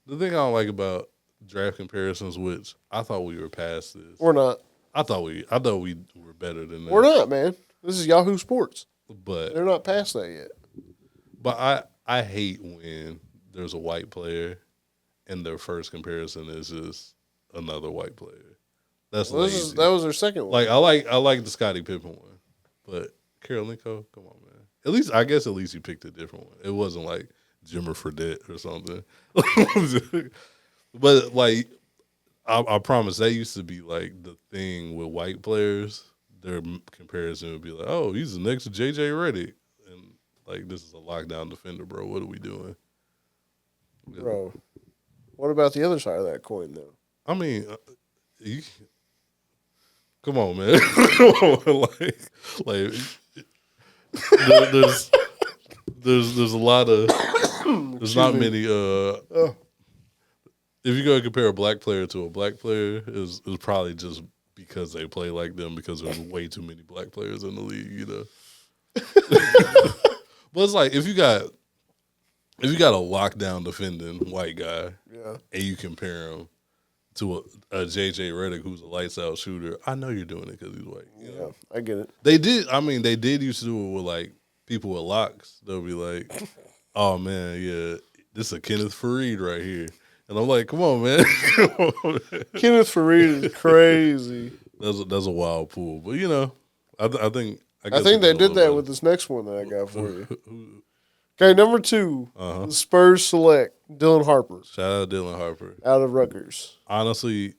The thing I don't like about draft comparisons, which I thought we were past this. We're not. I thought we were better than that. We're not, man. This is Yahoo Sports. But they're not past that yet. But I hate when there's a white player and their first comparison is just another white player. That's lazy. That was their second one. Like I like the Scottie Pippen one, but Kurylenko, come on, man. At least you picked a different one. It wasn't like Jimmer Fredette or something. But like I promise that used to be like the thing with white players. Their comparison would be like, oh, he's the next JJ Redick. And like, this is a lockdown defender, bro. What are we doing? Bro, what about the other side of that coin, though? I mean, come on, man. Come on, like there's a lot of there's not many if you're gonna compare a black player to a black player, is probably just because they play like them, because there's way too many black players in the league, you know. But it's like if you got a lockdown defending white guy, and you compare him to a JJ Redick who's a lights out shooter, I know you're doing it because he's white. You know? I get it. They did used to do it with like people with locks. They'll be like, "Oh man, yeah, this is a Kenneth Faried right here," and I'm like, "Come on, man." Kenneth Faried is crazy. That's a wild pool, but you know, I think they did that with this next one that I got for you. Okay, number 2, the Spurs select Dylan Harper. Shout out Dylan Harper out of Rutgers. Honestly,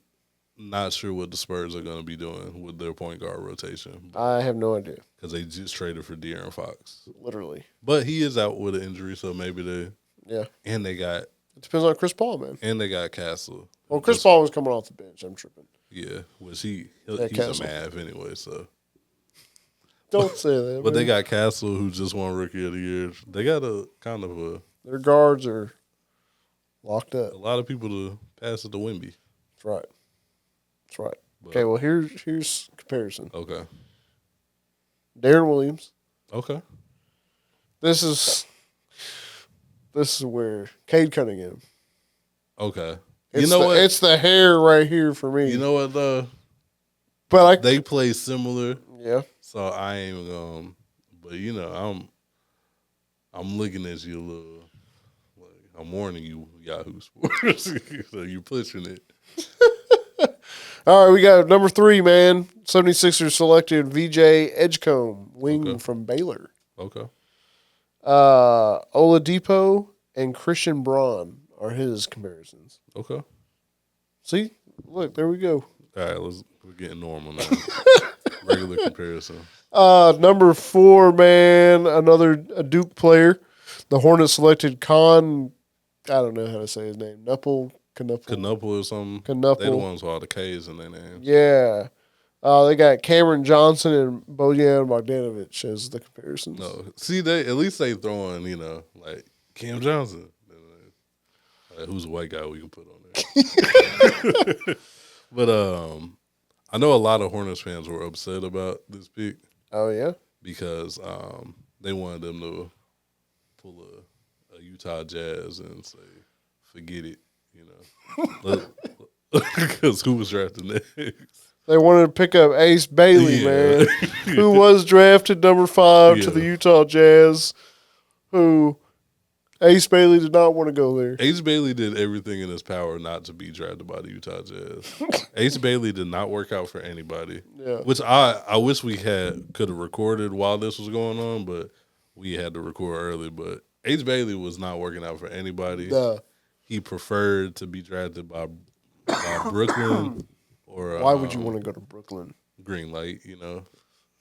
not sure what the Spurs are going to be doing with their point guard rotation I have no idea. because they just traded for De'Aaron Fox. Literally. But he is out with an injury, so maybe they. Yeah. And they got. It depends on Chris Paul, man. And they got Castle. Well, Chris Paul was coming off the bench. I'm tripping. Yeah, which he's Castle. a Mav anyway, so. Don't say that. But man. they got Castle, who just won Rookie of the Year. They got a kind of a. Their guards are locked up. A lot of people to pass it to Wemby. That's right. That's right. But, Okay, well, here's comparison. Okay. Darren Williams. Okay. This is where Cade Cunningham. Okay. It's you know what? It's the hair right here for me. You know what though? But they play similar. Yeah. So I ain't even gonna. But you know, I'm looking at you a little. Like, I'm warning you, Yahoo Sports. So you pushing it. All right, we got number 3, man. 76ers selected VJ Edgecombe, wing from Baylor. Okay. Oladipo and Christian Braun are his comparisons. Okay. See? Look, there we go. All right, we're getting normal now. Regular comparison. Number 4, man, a Duke player. The Hornets selected I don't know how to say his name. Knuppel or something. Knuppel. They the ones with all the K's in their names. Yeah. They got Cameron Johnson and Bojan Bogdanovic as the comparisons. No, see, at least they throwing, like Cam Johnson. Like, who's a white guy we can put on there? But I know a lot of Hornets fans were upset about this pick. Oh yeah, because they wanted them to pull a Utah Jazz and say, "Forget it," because who was drafted next? They wanted to pick up Ace Bailey, man, who was drafted number 5 to the Utah Jazz, who Ace Bailey did not want to go there. Ace Bailey did everything in his power not to be drafted by the Utah Jazz. Ace Bailey did not work out for anybody. Yeah. Which I wish we could have recorded while this was going on, but we had to record early. But Ace Bailey was not working out for anybody. Duh. He preferred to be drafted by Brooklyn. Or why would you want to go to Brooklyn? Green light,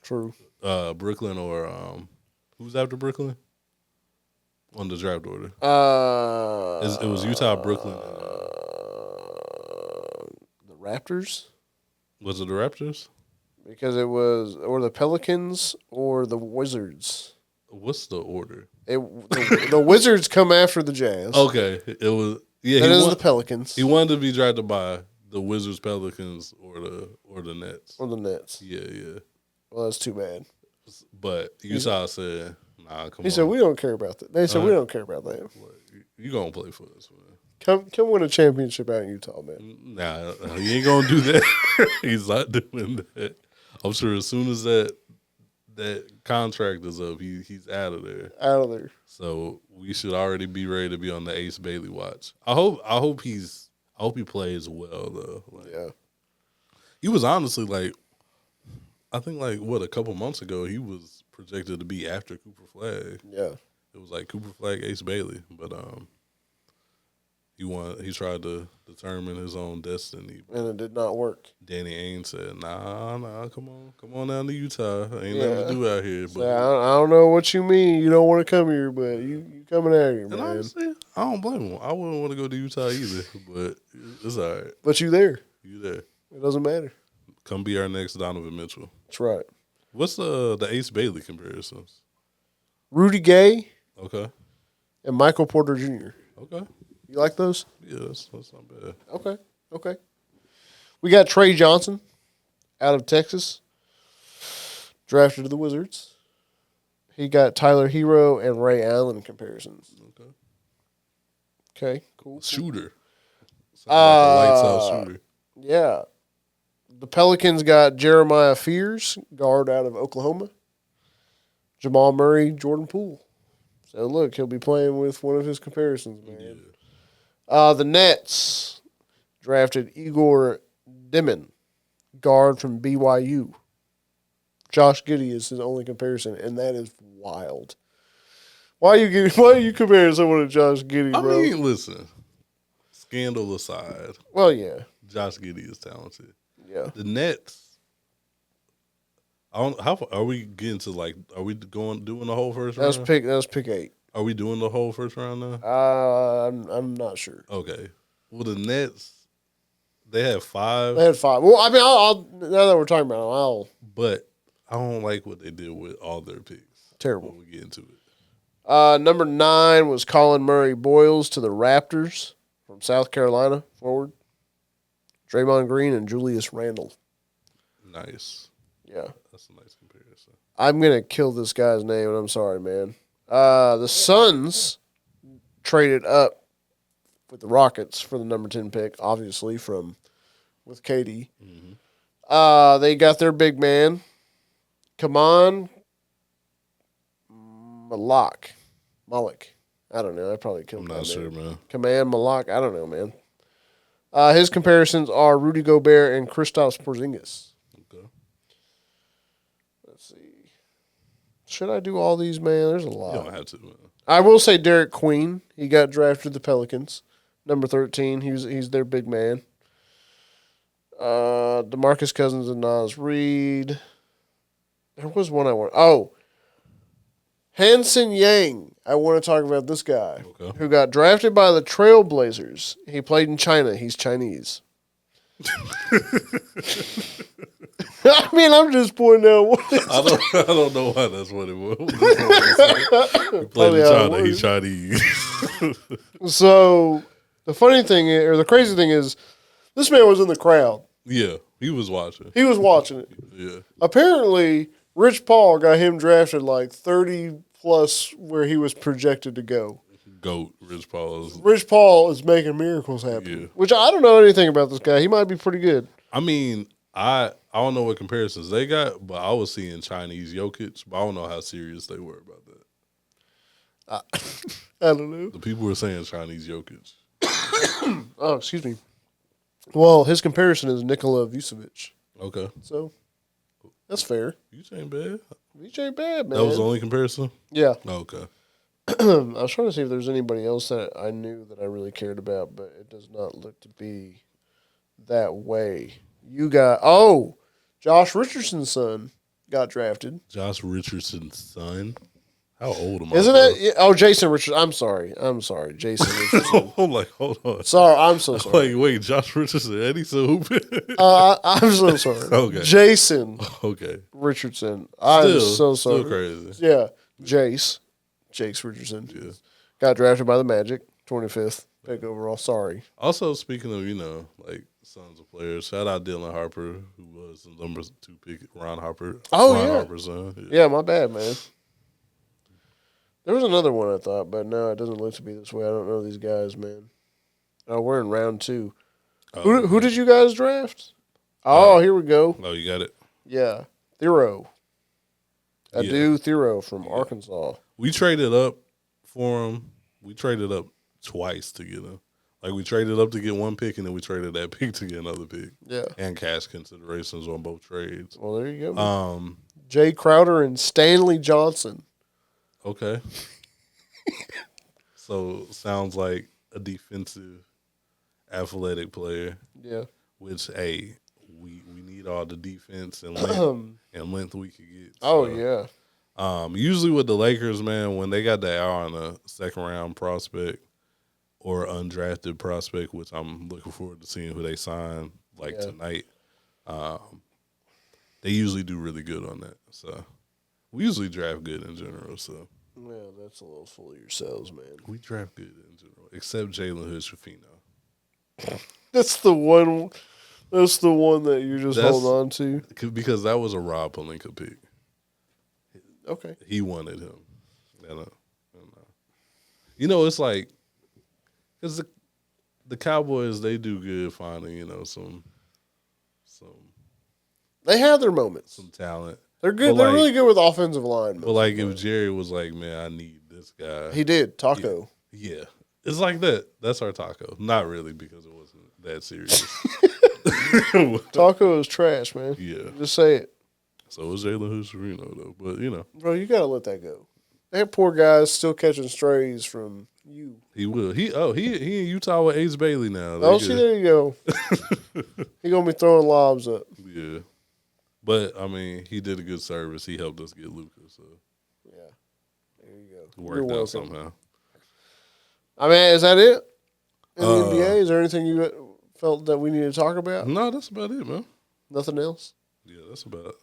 True. Brooklyn or who's after Brooklyn on the draft order? It was Utah, Brooklyn. The Raptors. Was it the Raptors? Because it was or the Pelicans or the Wizards. What's the order? The Wizards come after the Jazz. Okay, it was That is the Pelicans. He wanted to be drafted by the Wizards, Pelicans, or the Nets. Or the Nets. Yeah. Well, that's too bad. But Utah said, "Nah, come on." He said, "We don't care about that." They said, "We don't care about that." You gonna play for us, man? Come win a championship out in Utah, man. Nah, he ain't gonna do that. He's not doing that. I'm sure as soon as that contract is up, he's out of there. Out of there. So we should already be ready to be on the Ace Bailey watch. I hope he plays well though. Yeah. He was honestly I think a couple months ago he was projected to be after Cooper Flagg. Yeah. It was like Cooper Flagg, Ace Bailey, but he tried to determine his own destiny. And it did not work. Danny Ainge said, "Nah, come on down to Utah. Ain't nothing to do out here." But I don't know what you mean. You don't want to come here, but you coming out here, man. and honestly, I don't blame him. I wouldn't want to go to Utah either, but it's all right. But you there. You there? It doesn't matter. Come be our next Donovan Mitchell. That's right. What's the Ace Bailey comparisons? Rudy Gay Okay. and Michael Porter Jr. Okay. You like those? Yeah, that's not bad. Okay. We got Trey Johnson out of Texas, drafted to the Wizards. He got Tyler Hero and Ray Allen comparisons. Okay, cool. Shooter. Sounds like a lights out shooter. Yeah. The Pelicans got Jeremiah Fears, guard out of Oklahoma. Jamal Murray, Jordan Poole. So look, he'll be playing with one of his comparisons, man. Yeah. The Nets drafted Igor Dimon, guard from BYU. Josh Giddey is his only comparison, and that is wild. Why are you comparing someone to Josh Giddey, bro? I mean, listen, scandal aside, Well, yeah. Josh Giddey is talented. Yeah. The Nets. I don't. How are we getting to like? Are we doing the whole first round? That's pick 8. Are we doing the whole first round now? I'm not sure. Okay. Well, the Nets, they had 5. They had 5. Well, I mean, I'll now that we're talking about it, But I don't like what they did with all their picks. Terrible. When we get into it. Number 9 was Colin Murray Boyles to the Raptors from South Carolina forward. Draymond Green and Julius Randle. Nice. Yeah. That's a nice comparison. I'm going to kill this guy's name, and I'm sorry, man. The Suns traded up with the Rockets for the number 10 pick, obviously, with KD. Mm-hmm. They got their big man, Kaman Malik. I don't know. I probably killed him. I'm not sure, man. Kaman Malik. I don't know, man. His comparisons are Rudy Gobert and Kristaps Porzingis. Okay. Let's see. Should I do all these, man? There's a lot. You don't have to, man. I will say Derek Queen. He got drafted to the Pelicans. Number 13. He's their big man. DeMarcus Cousins and Naz Reid. There was one I want. Oh. Hanson Yang. I want to talk about this guy who got drafted by the Trailblazers. He played in China. He's Chinese. I mean, I'm just pointing out. I don't know why that's what it was. He played in China. He's Chinese. So the funny thing or the crazy thing is, this man was in the crowd. Yeah, he was watching. He was watching it. Yeah. Apparently, Rich Paul got him drafted like 30 plus where he was projected to go. GOAT, Rich Paul. Rich Paul is making miracles happen. Yeah. Which I don't know anything about this guy. He might be pretty good. I mean, I don't know what comparisons they got, but I was seeing Chinese Jokic, but I don't know how serious they were about that. I don't know. The people were saying Chinese Jokic. Oh, excuse me. Well, his comparison is Nikola Vucevic. Okay. So, that's fair. Vuce ain't bad. Vuce ain't bad, man. That was the only comparison? Yeah. Okay. I was trying to see if there's anybody else that I knew that I really cared about, but it does not look to be that way. You got, Josh Richardson's son got drafted. Josh Richardson's son? How old am I? Isn't it? Oh, Jason Richardson. I'm sorry. Jason Richardson. I'm like, hold on. Sorry, I'm so sorry. Wait, Josh Richardson, Eddie hooping? I'm so sorry. Okay. Jason. Okay. Richardson. I'm so sorry. Still crazy. Yeah. Jace Richardson. Yeah. Got drafted by the Magic, 25th pick overall. Sorry. Also, speaking of, sons of players, shout out Dylan Harper, who was the number 2 pick, Ron Harper. Oh, Ron yeah. Harper's son. Yeah, my bad, man. There was another one I thought, but no, it doesn't look to be this way. I don't know these guys, man. Oh, we're in round 2. Who did you guys draft? Oh, here we go. Oh, you got it? Yeah. Theorou Adu Theorou from Arkansas. We traded up for him. We traded up twice to get him. We traded up to get one pick, and then we traded that pick to get another pick. Yeah. And cash considerations on both trades. Well, there you go. Jay Crowder and Stanley Johnson. Okay. So, sounds like a defensive, athletic player. Yeah. Which, hey, we need all the defense and length we could get. So, yeah. Usually with the Lakers, man, when they got that eye on a second-round prospect or undrafted prospect, which I'm looking forward to seeing who they sign tonight, they usually do really good on that. So we usually draft good in general. So well, that's a little full of yourselves, man. We draft good in general, except Jalen Hood-Schifino. That's the one. That's the one that you just hold on to because that was a Rob Pelinka pick. Okay, he wanted him. It's like because the Cowboys, they do good finding some. They have their moments. Some talent. They're good. They're really good with offensive line. But if Jerry was like, man, I need this guy. He did. Taco. Yeah. It's like that. That's our Taco. Not really because it wasn't that serious. Taco is trash, man. Yeah. Just say it. So was Jalen Hood-Schifino, though. But, Bro, you got to let that go. They have poor guys still catching strays from You. He will. He in Utah with Ace Bailey now. Oh, see, there you go. He gonna be throwing lobs up. Yeah, but I mean, he did a good service. He helped us get Luka, so Yeah, there you go. worked out somehow. I mean, is that it in the NBA? Is there anything you felt that we need to talk about? No, that's about it, man. Nothing else. Yeah, that's about it,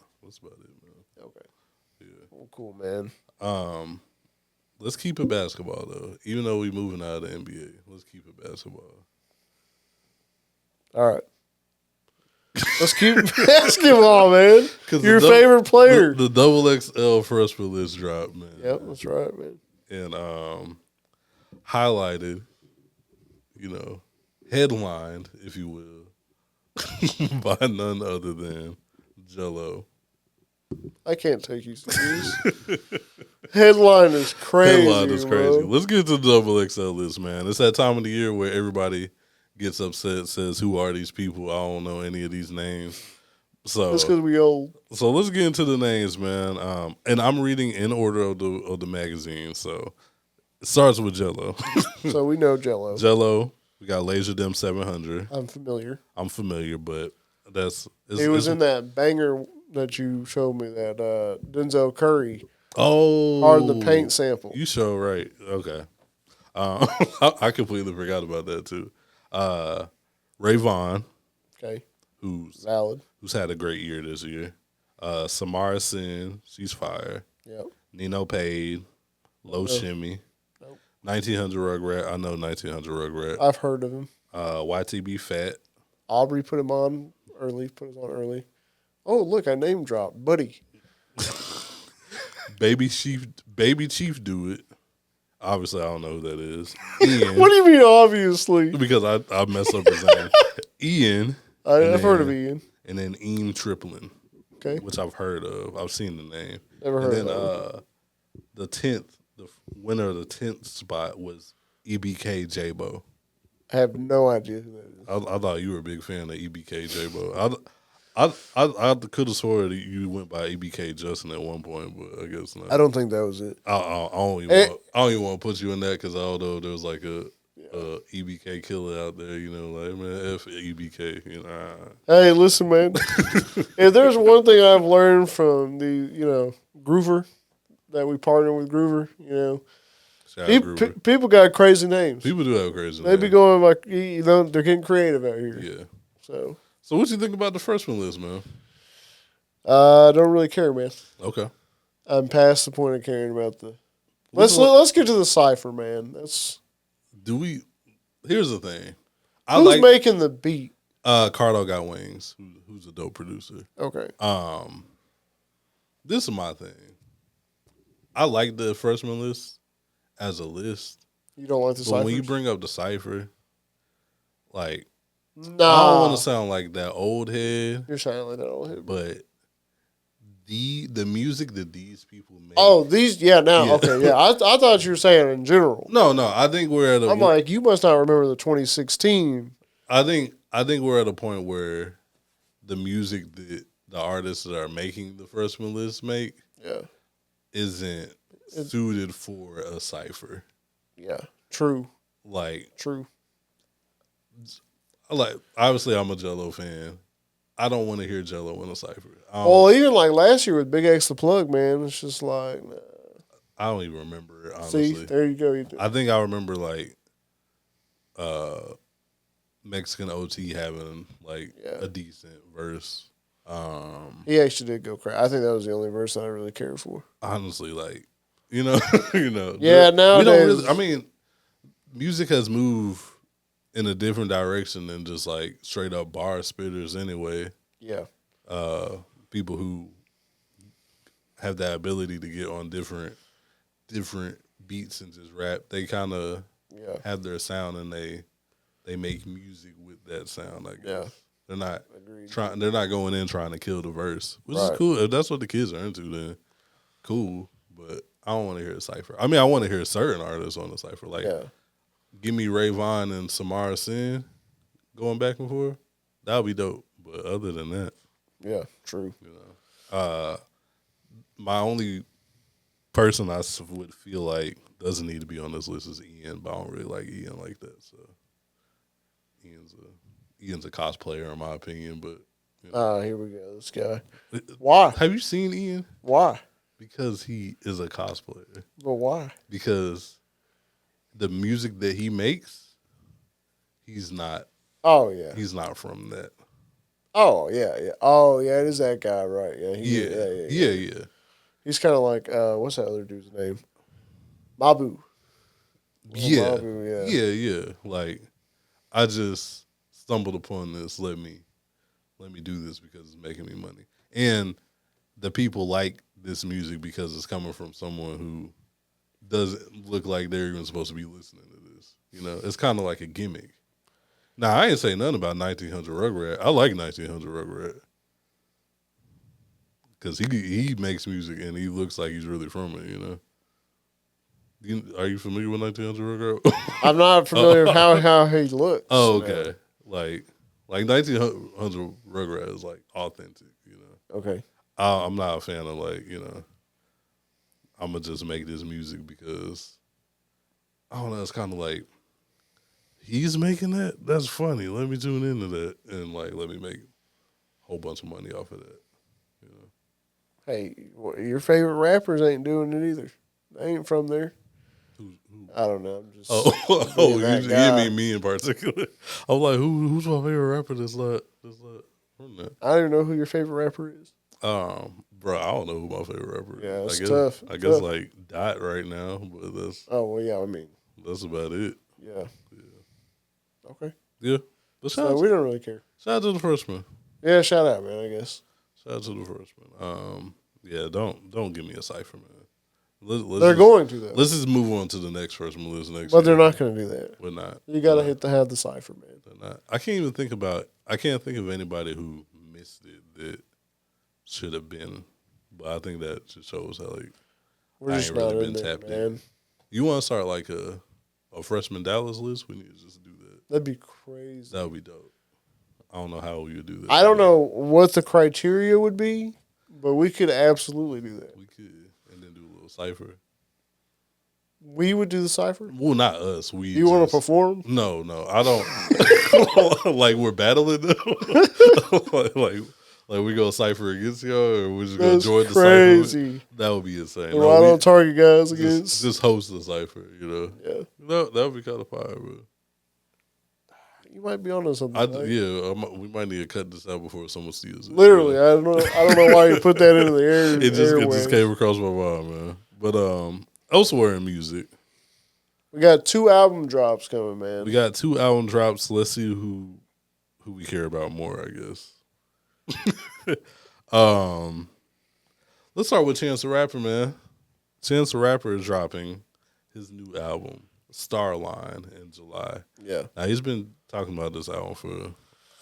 man. Okay. Yeah. Well, cool, man. Let's keep it basketball though. Even though we're moving out of the NBA, let's keep it basketball. All right. Let's keep basketball, man. Your favorite player. The double XL freshman list dropped, man. Yep, that's right, man. And highlighted, headlined, if you will, by none other than GELO. I can't take you serious. Headline is crazy. Bro. Let's get to the double XL list, man. It's that time of the year where everybody gets upset, says, "Who are these people? I don't know any of these names." So that's because we old. So let's get into the names, man. And I'm reading in order of the magazine. So it starts with GELO. So we know GELO. GELO. We got Laser Dem 700. I'm familiar, but he was in that banger that you showed me, that Denzel Curry. Oh, Hard in the Paint sample. You show right. Okay. I completely forgot about that too. Ray Vaughn. Okay. Who's had a great year this year. Samara Sin, she's fire. Yep. Nino Pade, Low Shimmy. Nope. 1900 Rugrat. I know 1900 Rugrat. I've heard of him. YTB Fat. Aubrey put him on early. Oh, look, I name dropped. Buddy. Baby Chief do it. Obviously, I don't know who that is. Ian. What do you mean, obviously? Because I messed up his name. Ian. I've heard of Ian. And then Eam Triplin. Okay. Which I've heard of. I've seen the name. Never heard of him. The winner of the 10th spot was EBK J-Bo. I have no idea who that is. I thought you were a big fan of EBK J-Bo. I could have swore that you went by EBK Justin at one point, but I guess not. I don't think that was it. I don't even want to put you in that, because although there was like a EBK killer out there, like, man, F EBK. Hey, listen, man. If there's one thing I've learned from the Groover, that we partner with Groover, people got crazy names. People do have crazy names. They be going like, they're getting creative out here. Yeah. So what you think about the freshman list, man? I don't really care, man. Okay. I'm past the point of caring about the. Let's get to the cipher, man. Here's the thing. Who's making the beat? Cardo Got Wings, who's a dope producer. Okay. This is my thing. I like the freshman list as a list. You don't like the cipher? When you bring up the cipher, like. No. I don't want to sound like that old head. You're sounding like that old head. But the music that these people make. Oh, these, yeah, now. Yeah. Okay, yeah. I thought you were saying in general. No, I think we're at a. I'm like, you must not remember the 2016. I think we're at a point where the music that the artists that are making the freshman list make isn't suited for a cipher. Yeah, true. True. Obviously, I'm a GELO fan. I don't want to hear GELO in a cipher. Well, even like last year with Big X the Plug, man, it's just like. I don't even remember it, honestly. See, there you go. I think I remember Mexican OT having a decent verse. He actually did go crazy. I think that was the only verse I really cared for. Honestly, Yeah, nowadays. Music has moved in a different direction than just straight up bar spitters anyway. Yeah. People who have that ability to get on different beats and just rap, they kind of have their sound, and they make music with that sound, I guess. Yeah. They're not going in trying to kill the verse, which is cool. If that's what the kids are into, then cool. But I don't want to hear a cipher. I want to hear certain artists on the cipher. Give me Ray Vaughn and Samara Sin going back and forth. That would be dope. But other than that. Yeah, true. My only person I would feel like doesn't need to be on this list is Ian, but I don't really like Ian like that. So Ian's a cosplayer in my opinion, but here we go. This guy. Why? Have you seen Ian? Why? Because he is a cosplayer. But why? Because the music that he makes, he's not. Oh yeah. He's not from that. Oh yeah. Oh yeah. It is that guy, right? Yeah. Yeah. He's kind of like what's that other dude's name? Mabu. Yeah. Mabu, Yeah. Like I just stumbled upon this. Let me do this because it's making me money. And the people like this music because it's coming from someone who doesn't look like they're even supposed to be listening to this. You know, it's kind of like a gimmick. Now, I ain't say nothing about 1900 Rugrat. I like 1900 Rugrat. Because he makes music and he looks like he's really from it, you know? Are you familiar with 1900 Rugrat? I'm not familiar with how he looks. Oh, okay. Like 1900 Rugrat is like authentic, you know? Okay. I'm not a fan of like, you know, I'm going to just make this music because, I don't know, it's kind of like, he's making that? That's funny. Let me tune into that and like let me make a whole bunch of money off of that. You know? Hey, your favorite rappers ain't doing it either. They ain't from there. Who? I don't know. I'm just You mean me in particular? I'm like, who's my favorite rapper that's not from that? I don't even know who your favorite rapper is. Bro, I don't know who my favorite rapper is. Yeah, it's tough. I guess like Dot right now, but that's. Oh well, yeah. I mean, that's about it. Yeah. Okay. Yeah, but so we don't really care. Shout out to the freshman. Yeah, shout out, man. I guess. Shout out to the freshman. Yeah, don't give me a cipher, man. They're going to though. Let's just move on to the next freshman list next. But they're not going to do that. We're not. You got to have the cipher, man. They're not. I can't think of anybody who missed it that should have been. But I think that just shows how like we're just not really been tapped in. You want to start like a freshman Dallas list? We need to just do that. That'd be crazy. That would be dope. I don't know how we would do that. I don't know what the criteria would be, but we could absolutely do that. We could, and then do a little cipher. We would do the cipher? Well, not us. You want to perform? No, I don't. Like we're battling them. like we go cipher against y'all, or we just go join the cipher. That would be insane. No, I don't target guys against. Just host the cipher, you know. Yeah, that would be kind of fire, bro. You might be onto something. We might need to cut this out before someone sees it. Literally, I don't know why you put that into the air. It just came across my mind, man. But elsewhere in music, we got 2 album drops coming, man. We got 2 album drops. Let's see who we care about more, I guess. Let's start with Chance the Rapper, man. Chance the Rapper is dropping his new album, Starline, in July. Yeah. Now he's been talking about this album for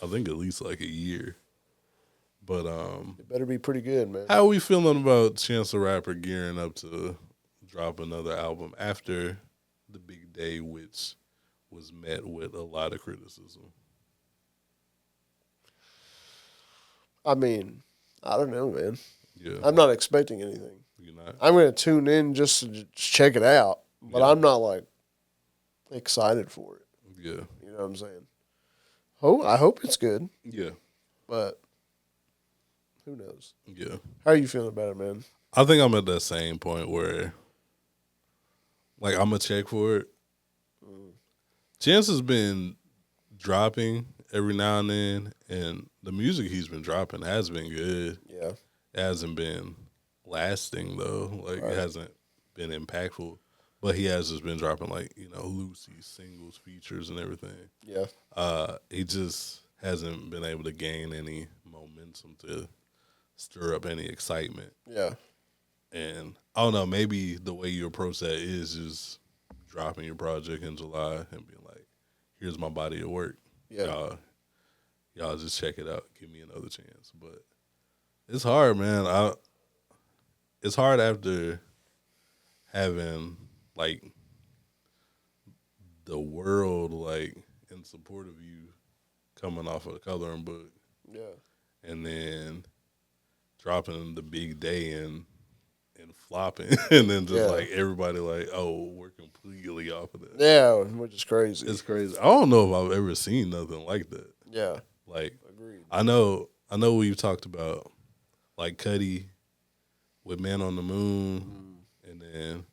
I think at least like a year. But it better be pretty good, man. How are we feeling about Chance the Rapper gearing up to drop another album after the big day, which was met with a lot of criticism? I mean, I don't know, man. Yeah. I'm not expecting anything. You're not? I'm going to tune in just to check it out, but I'm not, like, excited for it. Yeah. You know what I'm saying? I hope it's good. Yeah. But who knows? Yeah. How are you feeling about it, man? I think I'm at that same point where, like, I'm going to check for it. Chance has been dropping every now and then, and the music he's been dropping has been good. Yeah. It hasn't been lasting, though. Like, It hasn't been impactful. But he has just been dropping, like, you know, Lucy singles, features, and everything. Yeah. He just hasn't been able to gain any momentum to stir up any excitement. Yeah. And I don't know, maybe the way you approach that is just dropping your project in July and being like, here's my body of work. Yeah. Y'all just check it out. Give me another chance. But it's hard, man. It's hard after having, like, the world, like, in support of you coming off of the coloring book. Yeah. And then dropping the big day in and flopping, and then just Yeah. like everybody like, oh, we're completely off of that. Yeah, which is crazy. It's crazy. I don't know if I've ever seen nothing like that. Yeah. Like, Agreed. I know we've talked about like Cudi with Man on the Moon, and then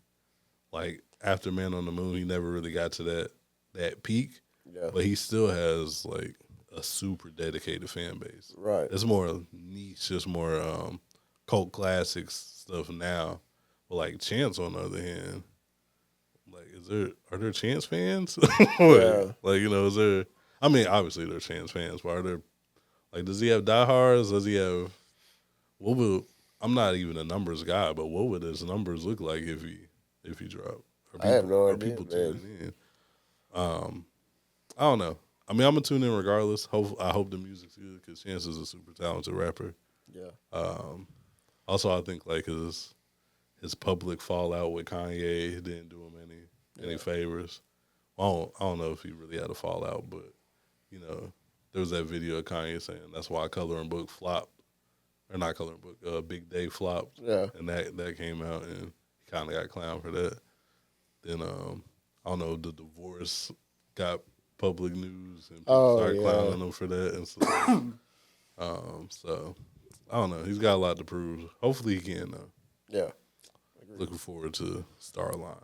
like after Man on the Moon, he never really got to that peak. Yeah. But he still has like a super dedicated fan base. Right. It's more niche, just more cult classics stuff now. But like Chance, on the other hand, like are there Chance fans? Yeah. Like, you know, is there? I mean, obviously there's Chance fans, but are there? Like, does he have diehards? Does he have? What would? I'm not even a numbers guy, but what would his numbers look like if he dropped? I have no idea, People man. tuning in? I don't know. I mean, I'm gonna tune in regardless. I hope the music's good because Chance is a super talented rapper. Yeah. Also, I think like his public fallout with Kanye didn't do him any favors. I don't know if he really had a fallout, but you know, there was that video of Kanye saying that's why Coloring Book flopped, or not Coloring Book, Big Day flopped. Yeah. And that came out, and he kind of got clowned for that. Then I don't know, the divorce got public news, and people started clowning him for that and stuff. So I don't know. He's got a lot to prove. Hopefully he can though. Yeah. Looking forward to Starline.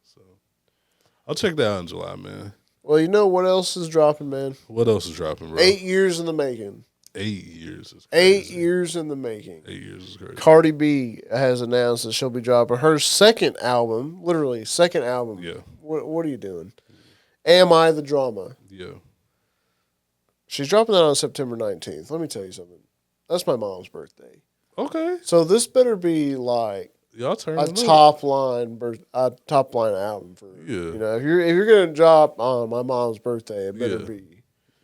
So I'll check that out in July, man. Well, you know what else is dropping, man? What else is dropping, bro? 8 years in the making. 8 years is crazy. 8 years in the making. 8 years is crazy. Cardi B has announced that she'll be dropping her second album, literally second album. Yeah. What are you doing? Am I the Drama? Yeah. She's dropping that on September 19th. Let me tell you something. That's my mom's birthday. Okay. So this better be like Y'all turn a top line album for Yeah. you know, if you're gonna drop on my mom's birthday, it better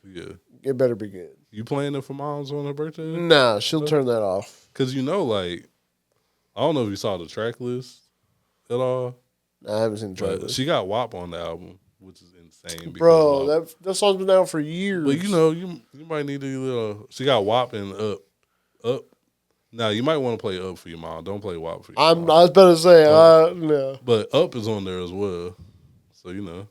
Yeah. it better be good. You playing it for moms on her birthday? Nah, she'll turn that off. Because you know, like, I don't know if you saw the track list at all. I haven't seen the track But list. she got WAP on the album, which is insane. Bro, that song's been out for years. But you know, you might need a she got WAP and Up. Now you might want to play Up for your mom. Don't play WAP for your mom. I was about to say, no. But Up is on there as well. So you know.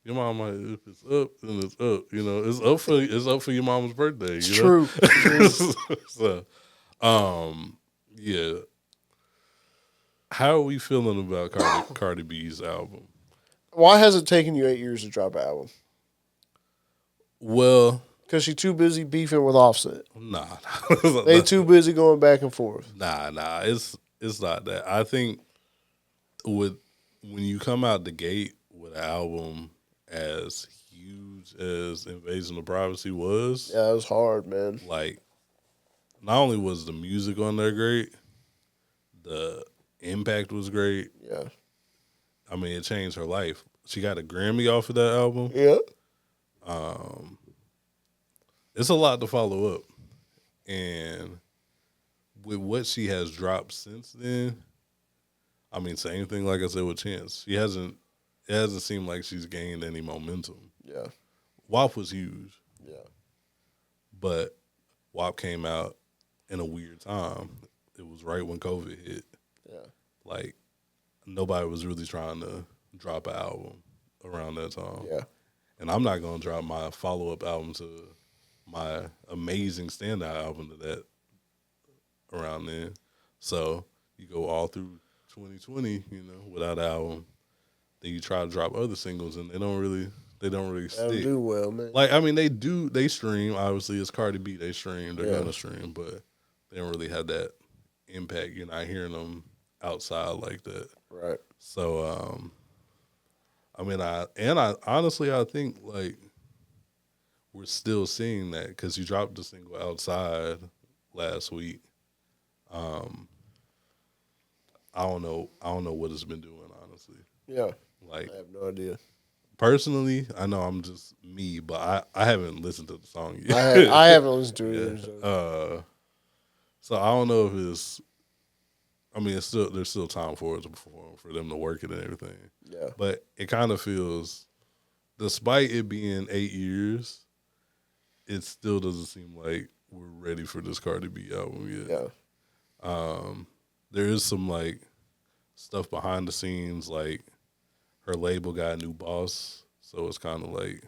Your mom might, if it's up, then it's up. You know, it's up for your mom's birthday. It's you true. know? So, yeah. How are we feeling about Cardi B's album? Why has it taken you 8 years to drop an album? Well, because she's too busy beefing with Offset. Nah. They too busy going back and forth. Nah. It's not that. I think when you come out the gate with an album as huge as Invasion of Privacy was. Yeah, it was hard, man. Like, not only was the music on there great, the impact was great. Yeah. I mean, it changed her life. She got a Grammy off of that album. Yeah. It's a lot to follow up. And with what she has dropped since then, I mean, same thing like I said with Chance. It hasn't seemed like she's gained any momentum. Yeah. WAP was huge. Yeah. But WAP came out in a weird time. It was right when COVID hit. Yeah. Like, nobody was really trying to drop an album around that time. Yeah. And I'm not going to drop my follow-up album to my amazing standout album to that around then. So you go all through 2020, you know, without an album. Then you try to drop other singles, and they don't really stick. They do well, man. Like, I mean, they stream. Obviously, it's Cardi B. They stream. They're gonna stream, but they don't really have that impact. You're not hearing them outside like that. Right. So, I mean, I honestly, I think like we're still seeing that because you dropped the single Outside last week. I don't know what it's been doing, honestly. Yeah. Like, I have no idea. Personally, I know I'm just me, but I haven't listened to the song yet. I haven't listened to it either. So I don't know if it's. I mean, there's still time for it to perform, for them to work it and everything. Yeah. But it kind of feels, despite it being 8 years, it still doesn't seem like we're ready for this Cardi B album yet. Yeah. there is some like stuff behind the scenes. Like her label got a new boss, so it's kind of like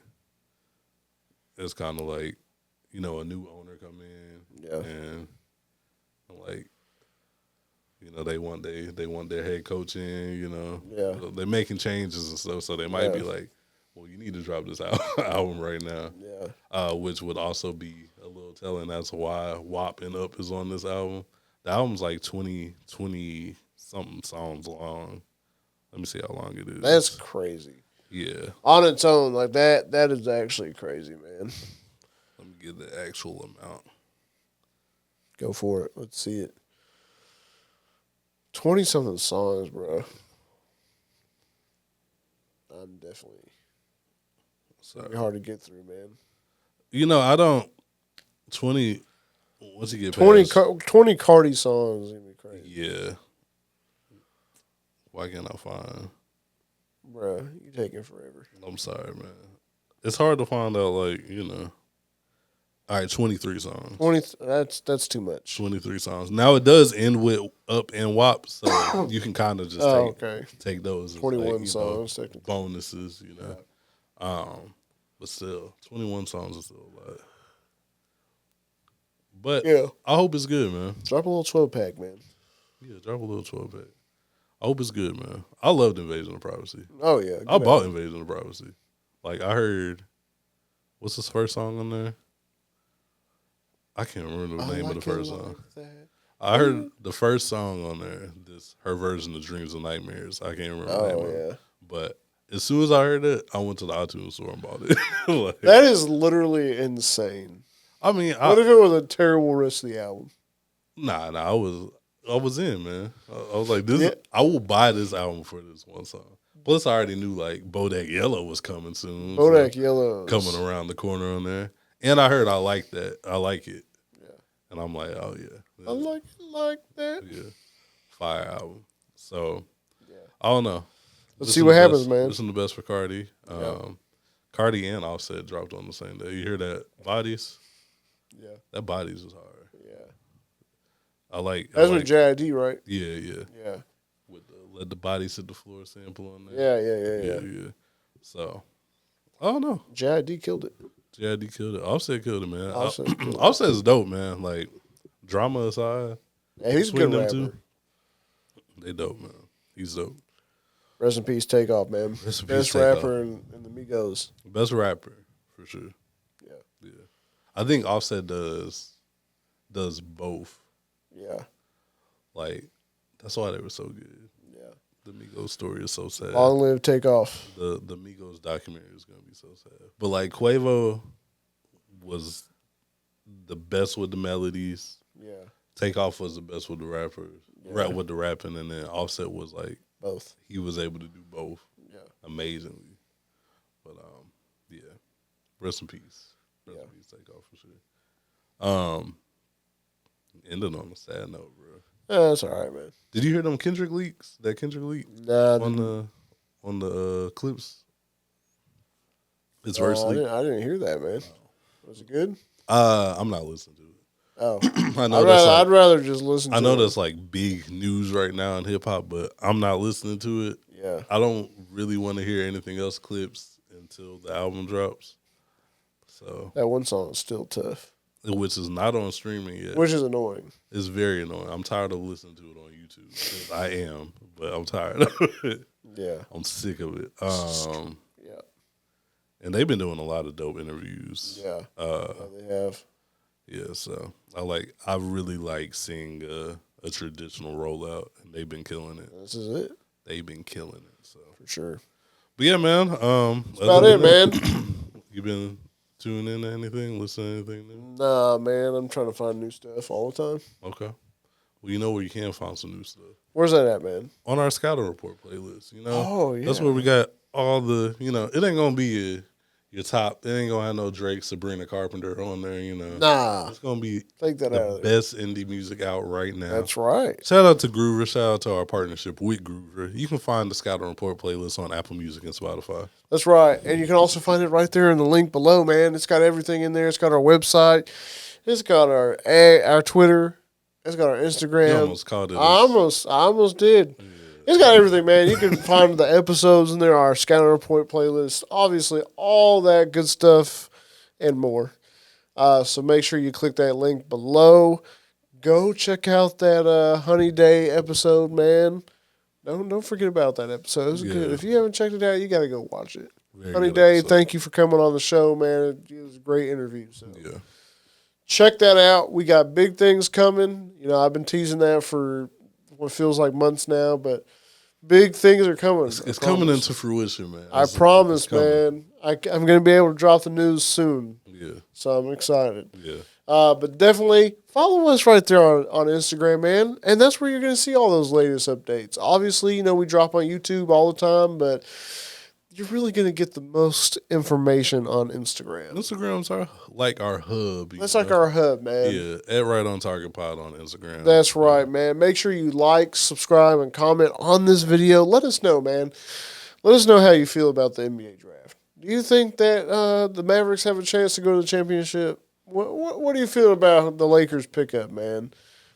you know, a new owner come in, and like, you know, they want their head coach in, you know, they're making changes and stuff, so they might be like, well, you need to drop this album right now, which would also be a little telling as to why WAP and Up is on this album. The album's like 20 something songs long. Let me see how long it is. That's crazy. Yeah. On its own, like that is actually crazy, man. Let me get the actual amount. Go for it. Let's see it. 20-something songs, bro. I'm definitely... Sorry. Hard to get through, man. You know, I don't... 20... Once you get 20, past... 20 Cardi songs is going to be crazy. Yeah. Why can't I find... Bro, you taking forever. I'm sorry, man. It's hard to find out, like, you know... All right, 23 songs. 20. That's too much. 23 songs. Now it does end with Up and WAP, so you can kind of just take those. 21 as, songs, know, bonuses, you know. Yeah. But still, 21 songs is still a lot. But I hope it's good, man. Drop a little 12-pack, man. Yeah, drop a little 12-pack. I hope it's good, man. I loved Invasion of Privacy. Oh yeah, I bought Invasion of Privacy. Like I heard, what's his first song on there? I can't remember the name of the first song. I heard the first song on there, her version of Dreams and Nightmares. I can't remember the name of it. But as soon as I heard it, I went to the iTunes store and bought it. Like, that is literally insane. I mean, what if it was a terrible rest of the album? Nah, I was in, man. I was like, I will buy this album for this one song. Plus, I already knew like Bodak Yellow was coming soon. Bodak Yellow coming around the corner on there. And I heard I like that. I like it. Yeah. And I'm like, oh, yeah. I like that. Yeah. Fire album. So, I don't know. Let's see what happens, man. Listen to the best for Cardi. Cardi and Offset dropped on the same day. You hear that? Bodies? Yeah. That Bodies is hard. Yeah. That's with JID, right? Yeah. Yeah. With the Let the Bodies Hit the Floor sample on there. Yeah. So, I don't know. JID killed it. JID killed it. Offset killed it, man. Offset's dope, man. Like, drama aside. Yeah, he's a good rapper. Two, they dope, man. He's dope. Rest in peace, Takeoff, man. Best rapper in the Migos. Best rapper, for sure. Yeah. I think Offset does both. Yeah. Like, that's why they were so good. Yeah. The Migos story is so sad. Long live Takeoff. The Migos documentary is going to be so sad. But, like, Quavo was the best with the melodies. Yeah. Takeoff was the best with the rappers. With the rapping. And then Offset was, like, both. He was able to do both. Yeah. Amazingly. But, yeah. Rest in peace. Rest in peace, Takeoff, for sure. Ending on a sad note, bro. Yeah, that's all right, man. Did you hear them Kendrick leaks? That Kendrick leak on the Clipse. His verse leak. I didn't hear that, man. Was it good? I'm not listening to it. Oh, I'd rather just listen. I know that's like big news right now in hip hop, but I'm not listening to it. Yeah, I don't really want to hear anything else Clipse until the album drops. So that one song is still tough. Which is not on streaming yet. Which is annoying. It's very annoying. I'm tired of listening to it on YouTube. I am, but I'm tired of it. Yeah. I'm sick of it. Yeah. And they've been doing a lot of dope interviews. Yeah. They have. Yeah, so I really like seeing a traditional rollout, and they've been killing it. This is it. They've been killing it. So for sure. But yeah, man. That's about it, man. You been tune in to anything? Listen to anything new? Nah, man. I'm trying to find new stuff all the time. Okay. Well, you know where you can find some new stuff. Where's that at, man? On our Scouting Report playlist, you know? Oh, yeah. That's where we got all the, you know, it ain't going to be your top. It ain't going to have no Drake, Sabrina Carpenter on there, you know? Nah. It's going to be take that the out best indie music out right now. That's right. Shout out to Groover. Shout out to our partnership with Groover. You can find the Scouting Report playlist on Apple Music and Spotify. That's right. And you can also find it right there in the link below, man. It's got everything in there. It's got our website. It's got our Twitter. It's got our Instagram. You almost called it. I almost did. Yeah. It's got everything, man. You can find the episodes in there, our Scouting Report playlist, obviously all that good stuff and more. So make sure you click that link below. Go check out that Honey Day episode, man. Don't forget about that episode. It was good. If you haven't checked it out, you got to go watch it. Very Honey Day, episode. Thank you for coming on the show, man. It was a great interview. So. Yeah. Check that out. We got big things coming. You know, I've been teasing that for what feels like months now, but big things are coming. It's coming into fruition, man. I promise, man. I'm going to be able to drop the news soon. Yeah. So I'm excited. Yeah. But definitely follow us right there on Instagram, man. And that's where you're going to see all those latest updates. Obviously, you know, we drop on YouTube all the time, but you're really going to get the most information on Instagram. Instagram's our hub. That's like our hub, man. Yeah, at Right on Target Pod on Instagram. That's right, man. Make sure you like, subscribe, and comment on this video. Let us know, man. Let us know how you feel about the NBA draft. Do you think that the Mavericks have a chance to go to the championship? What do you feel about the Lakers pickup, man?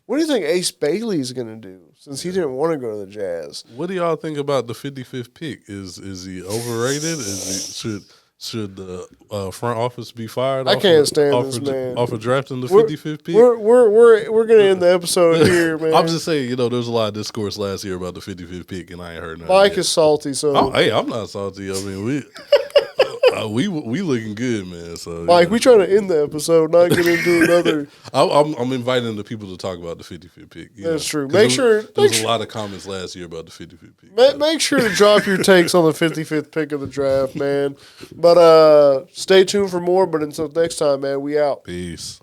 What do you think Ace Bailey is going to do since he didn't want to go to the Jazz? What do y'all think about the 55th pick? Is he overrated? Should the front office be fired? I can't stand this man off of drafting the 55th pick. We're going to end the episode here, man. I'm just saying, you know, there's a lot of discourse last year about the 55th pick, and I ain't heard nothing. Mike yet. Is salty, so I'm not salty. I mean, we looking good, man. So Mike, we trying to end the episode, not get into another. I'm inviting the people to talk about the 55th pick. That's true. There was a lot of comments last year about the 55th pick. Make sure to drop your takes on the 55th pick of the draft, man. But stay tuned for more. But until next time, man, we out. Peace.